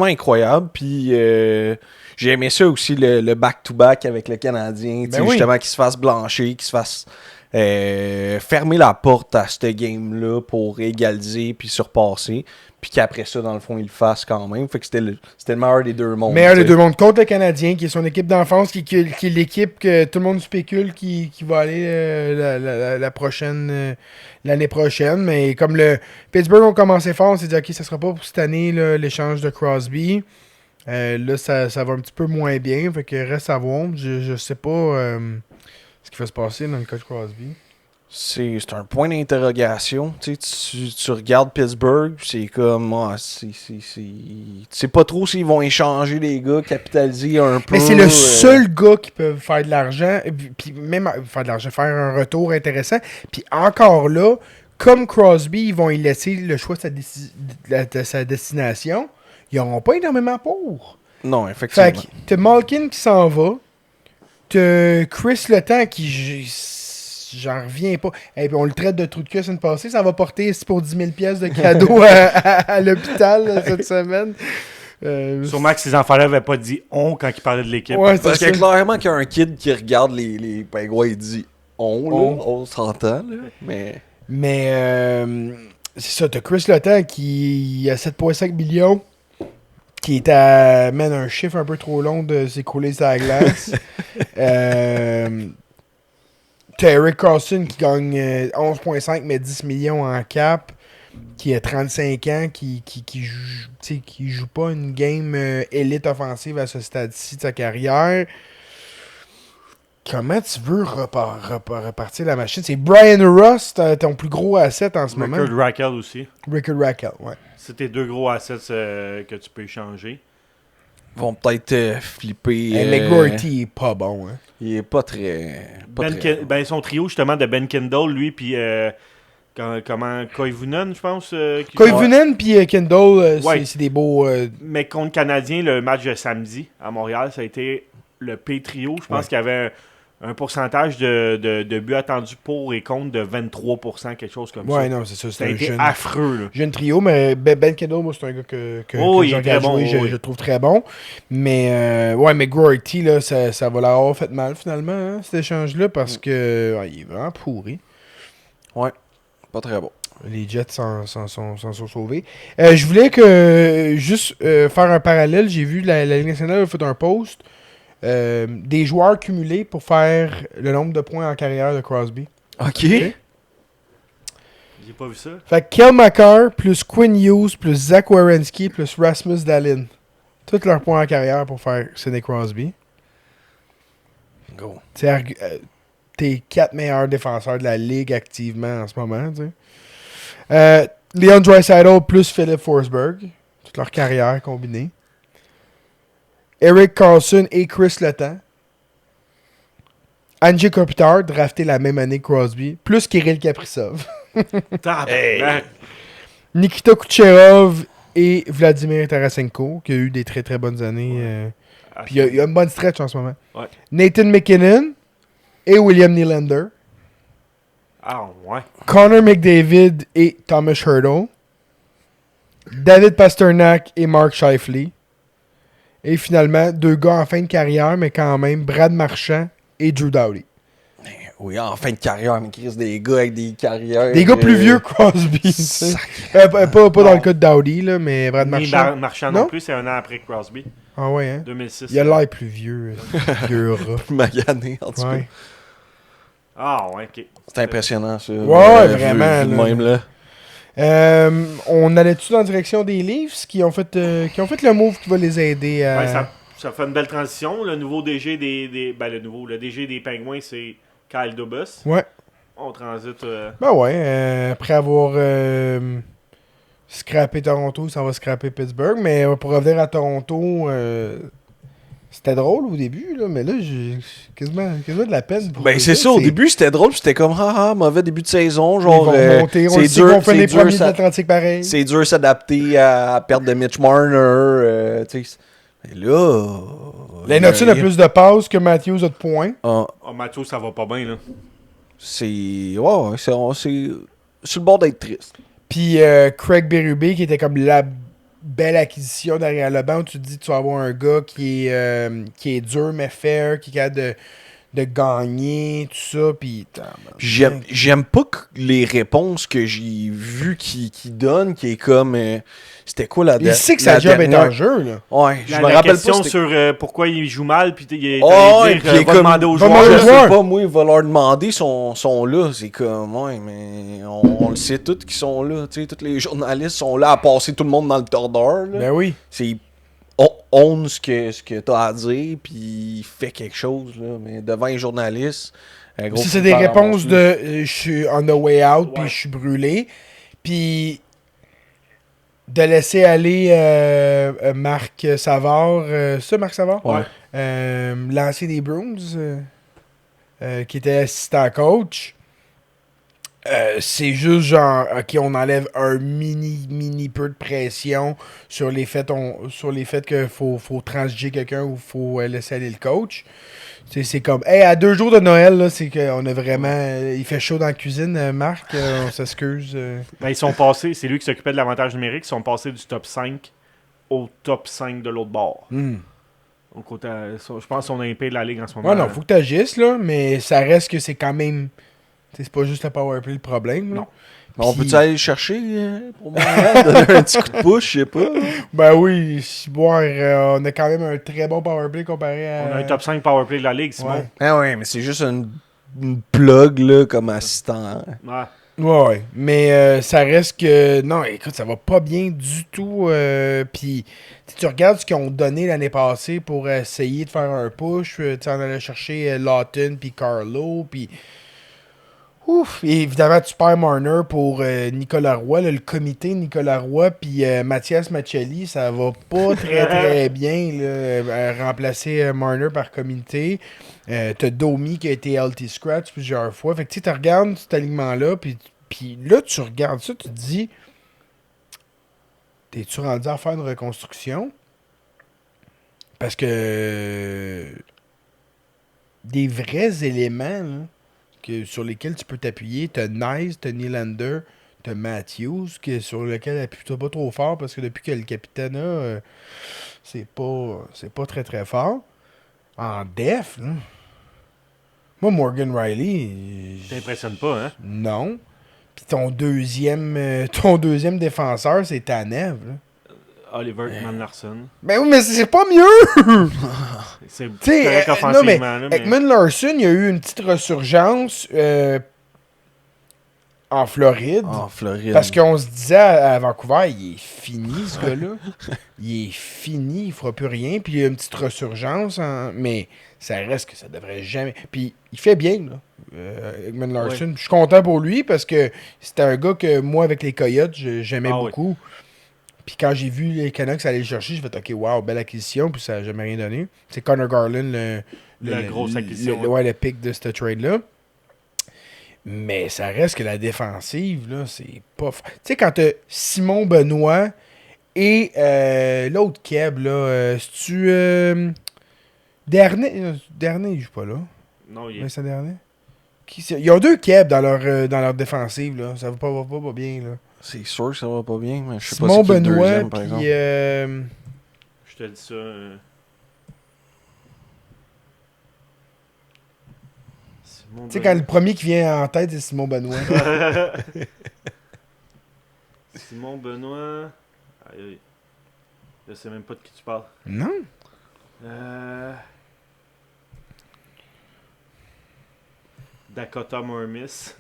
incroyable. Puis j'ai aimé ça aussi, le back-to-back avec le Canadien. Justement, qu'il se fasse blancher, qu'il se fasse fermer la porte à ce game-là pour égaliser puis surpasser. Puis qu'après ça, dans le fond, il le fasse quand même. Fait que c'était le meilleur des deux mondes.
Meilleur des deux mondes contre le Canadien, qui est son équipe d'enfance, qui est l'équipe que tout le monde spécule qui va aller l'année prochaine. Mais comme le Pittsburgh ont commencé fort, on s'est dit, OK, ça sera pas pour cette année l'échange de Crosby. Là, ça va un petit peu moins bien. Fait que reste à voir. Je sais pas ce qui va se passer dans le cas de Crosby.
C'est un point d'interrogation. Tu regardes Pittsburgh, c'est comme... tu sais pas trop s'ils vont échanger les gars, capitaliser un peu.
Mais c'est le seul gars qui peut faire de l'argent, puis même faire de l'argent, faire un retour intéressant. Puis encore là, comme Crosby, ils vont y laisser le choix de sa destination. Ils n'auront pas énormément pour.
Non, effectivement.
Fait que t'as Malkin qui s'en va. T'as Chris Letang qui... J'en reviens pas. Et puis on le traite de trou de cul la semaine passée. Ça va porter pour 10 000 pièces de cadeaux à l'hôpital cette semaine.
Sûrement que ces enfants-là n'avaient pas dit « on » quand ils parlaient de l'équipe.
Ouais,
parce qu'il y a clairement qu'il y a un kid qui regarde les Pingouins et dit « on s'entend. »
Mais c'est ça, t'as Chris Letang qui a 7,5 millions, qui est à un chiffre un peu trop long de s'écrouler sur la glace. T'as Eric Carlson qui gagne 11,5 mais 10 millions en cap, qui a 35 ans, qui joue pas une game élite offensive à ce stade-ci de sa carrière. Comment tu veux repartir la machine? C'est Brian Ross, ton plus gros asset en ce moment.
Rickard Rakell aussi.
Rickard Rakell, ouais.
C'est tes 2 gros assets que tu peux échanger.
Ils vont peut-être flipper.
McGroarty est pas bon, hein.
Il est pas très.
Son trio justement de Ben Kendall, lui, puis Koivunen, je pense.
Koivunen puis Kendall,
Ouais.
c'est des beaux.
Mais contre Canadien, le match de samedi à Montréal, ça a été le P-trio. Je pense qu'il y avait un pourcentage de buts attendus pour et contre de 23%, quelque chose comme ça.
Ouais, non, c'est ça.
Ça
C'est
a
un
été
jeune,
affreux. Là.
jeune trio, mais Ben Kendall, moi, c'est un gars que
Il
j'ai
est très bon.
joué, je le trouve très bon. Mais, McGroarty, là, ça va leur avoir fait mal, finalement, hein, cet échange-là, parce que il est vraiment pourri.
Ouais, pas très bon.
Les Jets s'en sont sauvés. Je voulais juste faire un parallèle. J'ai vu la Ligue nationale a fait un post des joueurs cumulés pour faire le nombre de points en carrière de Crosby.
Ok.
J'ai pas vu ça.
Fait que Kel McCarr, plus Quinn Hughes, plus Zach Werenski, plus Rasmus Dahlin. Tous leurs points en carrière pour faire Sidney Crosby.
Go.
T'es 4 meilleurs défenseurs de la Ligue activement en ce moment. Leon Draisaitl plus Philip Forsberg. Toute leur carrière combinée. Eric Carlson et Chris Letang. Angie Kopitar, drafté la même année que Crosby. Plus Kirill Kaprizov.
Tabarnak.
Nikita Kucherov et Vladimir Tarasenko, qui a eu des très très bonnes années. Puis il y a une bonne stretch en ce moment.
Ouais.
Nathan McKinnon et William Nylander.
Ah, ouais.
Connor McDavid et Thomas Hertl. David Pasternak et Mark Scheifele. Et finalement, 2 gars en fin de carrière, mais quand même, Brad Marchand et Drew Doughty.
Oui, en fin de carrière, mais Chris, des gars avec des carrières.
Des gars plus vieux que Crosby. tu sais. Pas dans le cas de Doughty, là, mais Brad Marchand.
Marchand
Non?
non plus, c'est un an après Crosby.
Ah ouais, hein?
2006.
Il a l'air plus vieux. Vieux rat.
magané, en tout cas.
Ouais.
Ah, ouais, ok.
C'est impressionnant, ça.
Ouais, vraiment,
vu de
là.
même, là.
On allait-tu dans la direction des Leafs qui ont fait le move qui va les aider à...
Ouais, ça fait une belle transition. Le nouveau DG le DG des Penguins, c'est Kyle Dubas.
Ouais.
On transite.
Ben ouais, après avoir scrappé Toronto, ça va scraper Pittsburgh. Mais pour revenir à Toronto, c'était drôle au début, là, mais là, j'ai quasiment de la peine. Pour
Ben, c'est ça, au début, c'était drôle, puis c'était comme, mauvais début de saison,
Ils
genre,
vont remonter, on le sait qu'on fait les premiers de l'Atlantique pareil.
c'est dur s'adapter à la perte de Mitch Marner, tu sais. Mais là...
Lehnoxen a plus de passes que Matthews a de points.
Ah,
Mathieu, ça va pas bien, là.
c'est... Ouais, c'est sur le bord d'être triste.
Puis Craig Berube, qui était comme la belle acquisition derrière le banc, où tu te dis que tu vas avoir un gars qui est dur mais fair, qui est capable de gagner, tout ça. Puis
J'aime pas que les réponses que j'ai vues qui donnent, qui est comme... c'était quoi la
il sait que sa job est en jeu, là.
Ouais, je me
La
rappelle
question
pas...
sur pourquoi il joue mal, puis il est
ouais,
dire,
puis il est
va
comme-
demander aux
va
joueurs.
demander
Je
aux joueurs.
sais pas, moi, il va leur demander sont là. C'est comme, ouais, mais on le sait tous qu'ils sont là. Tu sais, tous les journalistes sont là à passer tout le monde dans le tordeur. Là.
Ben oui.
C'est own ce que t'as à dire, puis fait quelque chose. Là. Mais devant les journalistes... un gros
Si c'est
coup
des
de
réponses
parole,
de je suis on the way out, puis
Ouais.
je suis brûlé. Puis de laisser aller Marc Savard, c'est ça Marc Savard?
Ouais.
L'ancien des Bruins, qui était assistant coach. C'est juste genre, ok, on enlève un mini peu de pression sur les faits qu'il faut transiger quelqu'un ou faut laisser aller le coach. C'est comme, hey, à 2 jours de Noël, là, c'est qu'on a vraiment. Il fait chaud dans la cuisine, Marc, on s'excuse.
Ben, ils sont passés, c'est lui qui s'occupait de l'avantage numérique, ils sont passés du top 5 au top 5 de l'autre bord. Au côté, je pense qu'on a un pays de la Ligue en ce moment.
Ouais, non, faut que tu agisses, là, mais ça reste que c'est quand même. C'est pas juste le powerplay le problème. Là.
Non.
On
Puis-
peut-tu aller le chercher pour moi, donner un petit coup de pouce, je sais pas.
Ben oui, on a quand même un très bon powerplay comparé à.
On a un top 5 powerplay de la Ligue, Simon.
Ouais.
Ah ouais, mais c'est juste une plug là, comme assistant. Hein.
Ouais.
Ouais, mais ça reste que... Non, écoute, ça va pas bien du tout. Puis, tu regardes ce qu'ils ont donné l'année passée pour essayer de faire un push. Tu sais, on allait chercher Lawton puis Carlo, puis... Ouf! Et évidemment, tu perds Marner pour Nicolas Roy, là, le comité Nicolas Roy, puis Mathias Machelli, ça va pas très très bien, là, remplacer Marner par comité. T'as Domi qui a été healthy scratch plusieurs fois. Fait que tu regardes cet alignement-là, puis là, tu regardes ça, tu te dis, t'es-tu rendu à faire une reconstruction? Parce que des vrais éléments, là, sur lesquels tu peux t'appuyer. T'as Nice, t'as Nylander, t'as Matthews, sur lequel appuie-toi pas trop fort parce que depuis que le capitaine a, c'est pas très très fort. En def, là, moi, Morgan Riley,
T'impressionne pas, hein?
non. Puis ton deuxième défenseur, c'est Tanev. Là.
Oliver Ekman-Larsson.
Ben oui, mais c'est pas mieux!
C'est
T'sais,
correct
non,
offensivement,
mais
là, mais...
Ekman-Larsson, il y a eu une petite ressurgence en Floride.
En Floride.
Parce qu'on se disait à Vancouver, il est fini ce gars-là. Il est fini, il fera plus rien. Puis il y a une petite ressurgence, mais ça reste que ça devrait jamais. Puis il fait bien, là. Ekman Larsson. Je suis content pour lui parce que c'était un gars que moi, avec les Coyotes, j'aimais beaucoup. Puis quand j'ai vu les Canucks aller le chercher, j'ai fait OK, wow, belle acquisition. Puis ça n'a jamais rien donné. C'est Connor Garland,
la grosse acquisition.
Le pick de ce trade-là. Mais ça reste que la défensive, là, c'est pas... Tu sais, quand t'as Simon Benoît et l'autre Keb, là, c'est-tu... Dernier, il joue pas là.
Non, il est...
Vincent Dernier. Ils ont deux Keb dans leur défensive, là. Ça va pas bien, là.
C'est sûr que ça va pas bien, mais je sais
Simon
pas si c'est le
Benoît,
deuxième, par exemple.
puis...
Je te dis ça...
Tu sais, quand le premier qui vient en tête, c'est Simon Benoît.
Simon Benoît... Aïe, aïe. Je sais même pas de qui tu parles.
Non?
Dakota Mormis.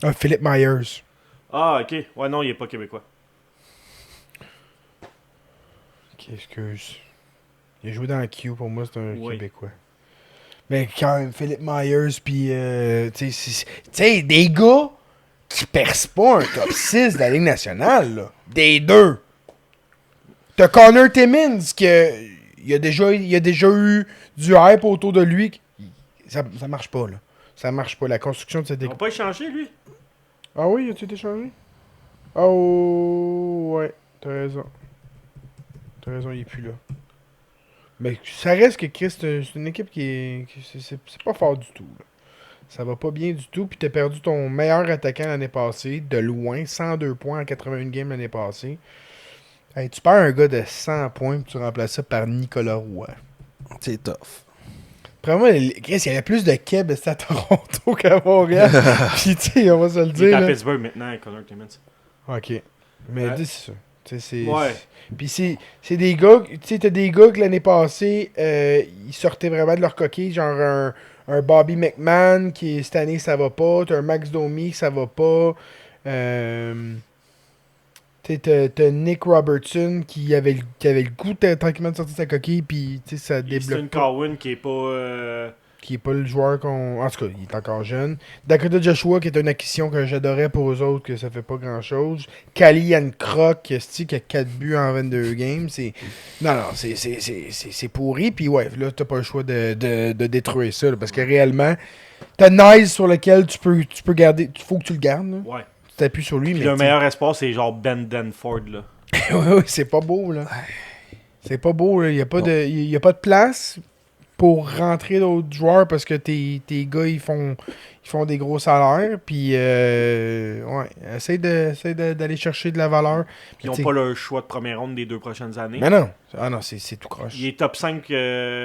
Ah, Philippe Myers.
Ah, ok. Ouais, non, il est pas québécois.
Ok, excuse. Il a joué dans la Q, pour moi, c'est un Québécois. Mais quand même, Philippe Myers, puis... tu sais, des gars qui percent pas un top 6 de la Ligue nationale, là. Des deux. T'as Connor Timmins, il y a déjà eu du hype autour de lui. Ça marche pas, là. Ça marche pas. La construction de cette
Ils
équipe...
n'ont pas échangé, lui.
Ah oui, as-tu été changé? Oh, ouais, t'as raison. T'as raison, il est plus là. Mais ça reste que Chris, c'est une équipe c'est pas fort du tout. Là. Ça va pas bien du tout. Puis t'as perdu ton meilleur attaquant l'année passée, de loin, 102 points en 81 games l'année passée. Hey, tu perds un gars de 100 points puis tu remplaces ça par Nicolas Roy.
C'est tough.
Vraiment, Chris, il y avait plus de Keb à Toronto qu'à Montréal. Puis tu sais, on va se le dire.
Il est à
là.
Pittsburgh maintenant, Connor Timmins.
Ok. Mais dis c'est ça.
Ouais.
Puis c'est des gars, tu sais, t'as des gars que l'année passée, ils sortaient vraiment de leur coquille, genre un Bobby McMahon qui cette année ça va pas, t'as un Max Domi ça va pas, t'as Nick Robertson qui avait le goût tranquillement de sortir de sa coquille, puis tu sais, ça débloque
Easton
pas.
Cowan qui est pas...
Qui est pas le joueur qu'on... En tout cas, il est encore jeune. Dakota Joshua, qui est une acquisition que j'adorais pour eux autres, que ça fait pas grand-chose. Kalian Krok, qui a 4 buts en 22 games. Non, c'est pourri. Puis ouais, là, t'as pas le choix de détruire ça. Là, parce que réellement, t'as Nice sur lequel tu peux garder... Il faut que tu le gardes. Là.
Ouais.
Tu t'appuies sur lui.
Puis
mais
le meilleur espoir, c'est genre Ben Danford, là.
ouais, c'est pas beau, là. C'est pas beau, là. Il y a pas de place pour rentrer d'autres joueurs parce que tes gars ils font des gros salaires puis ouais, essaye d'aller chercher de la valeur.
Puis ils n'ont pas leur choix de première ronde des 2 prochaines années.
Mais non. Ah non, c'est tout croche.
Il est top 5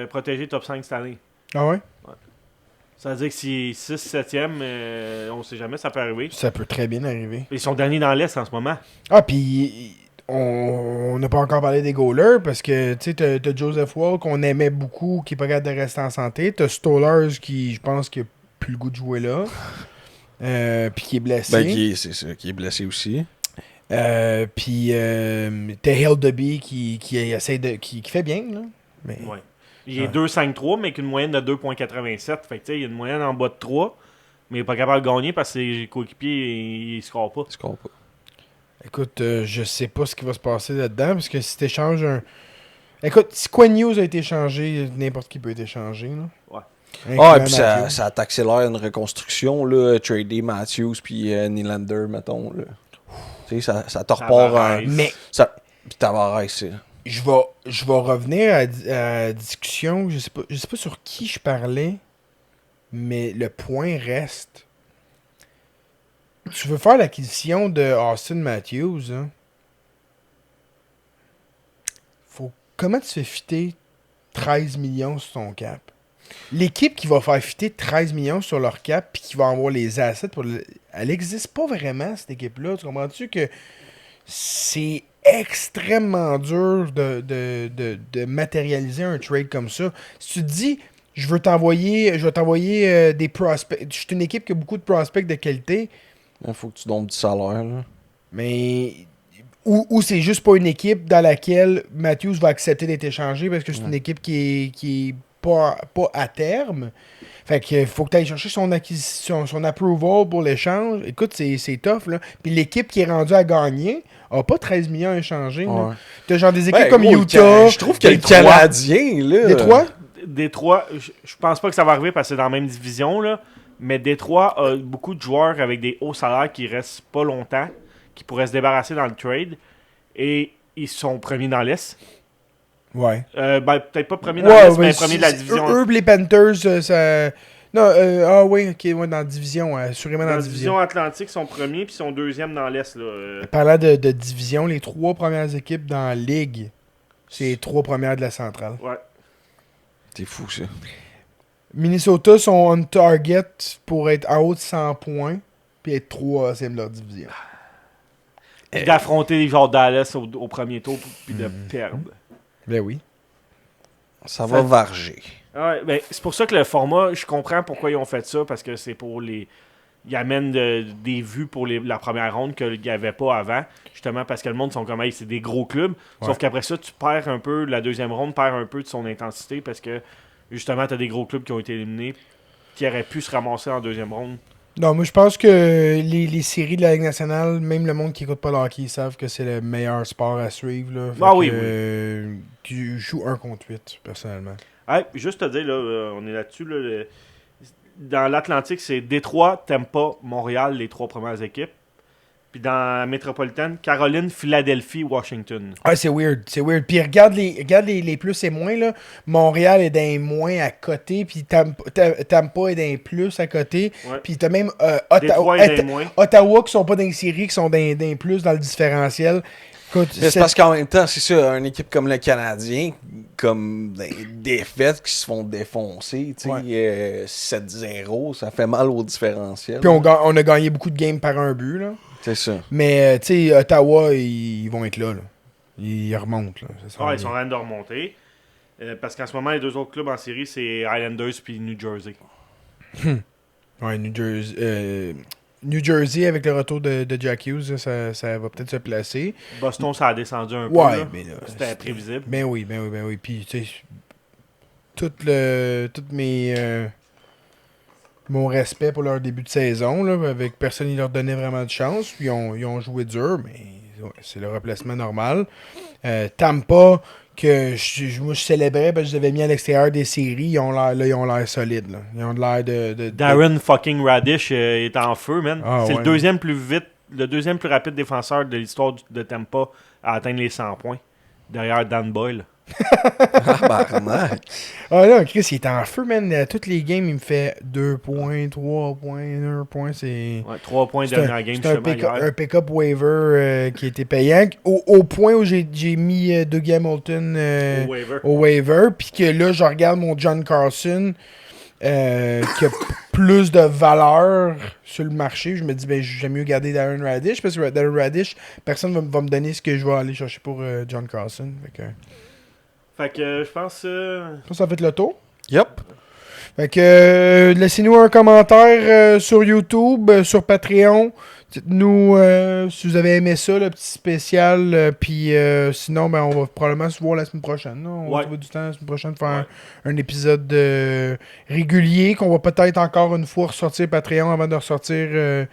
protégé top 5 cette année.
Ah ouais?
Ça veut dire que si 6-7e, on sait jamais, ça peut arriver.
Ça peut très bien arriver.
Ils sont derniers dans l'Est en ce moment.
Ah, puis on n'a pas encore parlé des goalers parce que tu sais, t'as Joseph Wall qu'on aimait beaucoup, qui est pas capable de rester en santé. T'as Stollers qui, je pense, qui a plus le goût de jouer là. Puis qui est blessé.
Ben, c'est ça, qui est blessé aussi.
Puis t'as Hildeby qui essaie de. Qui fait bien, là. Mais...
Ouais. Il est 2-5-3, mais avec une moyenne de 2,87. Fait que tu sais, il y a une moyenne en bas de 3, mais il n'est pas capable de gagner parce que ses coéquipiers, ils ne scorent pas.
Écoute, je sais pas ce qui va se passer là-dedans, parce que si t'échanges un... Écoute, si Quinn Hughes a été échangé, n'importe qui peut être échangé, là.
Ouais.
Ah, et puis ça t'accélère une reconstruction, là, trader Matthews puis Nylander, mettons, là. Tu sais, ça te repart un...
Mais...
Puis Tavares, c'est...
Je vais revenir à la discussion, je sais pas sur qui je parlais, mais le point reste... Tu veux faire l'acquisition de Austin Matthews, hein? Comment tu fais fitter 13 millions sur ton cap? L'équipe qui va faire fitter 13 millions sur leur cap puis qui va avoir les assets elle n'existe pas vraiment, cette équipe-là. Tu comprends-tu que c'est extrêmement dur de matérialiser un trade comme ça? Si tu te dis, je vais t'envoyer des prospects, je suis une équipe qui a beaucoup de prospects de qualité.
Il faut que tu donnes du salaire, là.
Mais... Ou c'est juste pas une équipe dans laquelle Matthews va accepter d'être échangé parce que c'est une équipe qui est pas à terme. Fait que faut que tu ailles chercher son acquisition, son approval pour l'échange. Écoute, c'est tough, là. Puis l'équipe qui est rendue à gagner a pas 13 millions à échanger.
Ouais.
T'as genre des équipes comme
gros,
Utah.
Je trouve que le Canadien, là...
Détroit, je pense pas que ça va arriver parce que c'est dans la même division, là. Mais Détroit a beaucoup de joueurs avec des hauts salaires qui restent pas longtemps, qui pourraient se débarrasser dans le trade. Et ils sont premiers dans l'Est.
Ouais.
Peut-être pas premiers dans l'Est, mais premiers de la division.
Eux, les Panthers, ça... Non, oui, ok, ouais, dans la division, assurément dans la division.
Atlantique, sont premiers, puis sont deuxièmes dans l'Est.
Parlant de division, les 3 premières équipes dans la Ligue, c'est les 3 premières de la centrale.
Ouais.
C'est fou, ça.
Minnesota sont on target pour être en haut de 100 points, puis être 3e de leur division.
Puis d'affronter genre Dallas au premier tour, puis de perdre.
Ben oui.
Ça va varger.
Ouais, ben, c'est pour ça que le format, je comprends pourquoi ils ont fait ça, parce que c'est pour les... Ils amènent des vues pour la première ronde qu'il n'y avait pas avant, justement parce que le monde sont comme, hey, c'est des gros clubs. Ouais. Sauf qu'après ça, tu perds un peu, la deuxième ronde perd un peu de son intensité, parce que justement, tu as des gros clubs qui ont été éliminés, qui auraient pu se ramasser en deuxième ronde.
Non, moi je pense que les séries de la Ligue nationale, même le monde qui écoute pas le hockey, ils savent que c'est le meilleur sport à suivre. Là.
Oui.
Tu joues 1 contre 8, personnellement.
Hey, juste te dire, là, on est là-dessus. Là, dans l'Atlantique, c'est Détroit, Tampa, Montréal, les 3 premières équipes. Puis dans la métropolitaine, Caroline, Philadelphie, Washington.
Ah, c'est weird. Puis regarde les plus et moins. Là. Montréal est d'un moins à côté. Puis Tampa est d'un plus à côté. Ouais. Puis t'as même Ottawa qui sont pas dans les séries, qui sont d'un plus dans le différentiel. Écoute,
c'est parce qu'en même temps, c'est ça, une équipe comme le Canadien, comme des défaites qui se font défoncer, tu sais, 7-0, ça fait mal au différentiel.
Puis on a gagné beaucoup de games par un but, là.
C'est ça.
Mais, tu sais, Ottawa, ils vont être là. Ils remontent. Là.
Ils sont en train de remonter. Parce qu'en ce moment, les 2 autres clubs en série, c'est Islanders puis New Jersey.
Ouais, New Jersey, avec le retour de Jack Hughes, ça va peut-être se placer.
Boston, ça a descendu un peu.
Ouais, mais là,
c'était prévisible.
Ben oui. Puis, tu sais, mon respect pour leur début de saison, là, avec personne qui leur donnait vraiment de chance. Ils ont joué dur, mais c'est le replacement normal. Tampa, que moi je célébrais parce que je les avais mis à l'extérieur des séries, ils ont l'air solides. Là. Ils ont l'air de
Darren fucking Radish est en feu, man. C'est le deuxième plus rapide défenseur de l'histoire de Tampa à atteindre les 100 points. Derrière Dan Boyle.
Ah là, Chris, il est en feu, man. À toutes les games, il me fait 2 points, 3 points, 1 point. C'est
3 points de dernière game.
C'est un pick-up waiver qui a été payant. Au point où j'ai mis Doug Hamilton au waiver. Puis que là, je regarde mon John Carlson. qui a plus de valeur sur le marché. Je me dis, ben, j'aime mieux garder Darren Radish parce que Darren Radish, personne va me donner ce que je vais aller chercher pour John Carlson.
Fait que je pense.
Ça fait le tour.
Yup.
Fait que laissez-nous un commentaire sur YouTube, sur Patreon. Dites-nous si vous avez aimé ça, le petit spécial. Puis sinon, ben, on va probablement se voir la semaine prochaine. Là. On va trouver du temps la semaine prochaine pour faire un épisode régulier qu'on va peut-être encore une fois ressortir Patreon avant de ressortir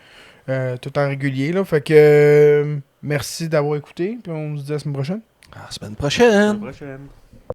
tout en régulier. Là. Fait que merci d'avoir écouté. Puis on se dit à la semaine prochaine.
À la semaine prochaine.
À la prochaine.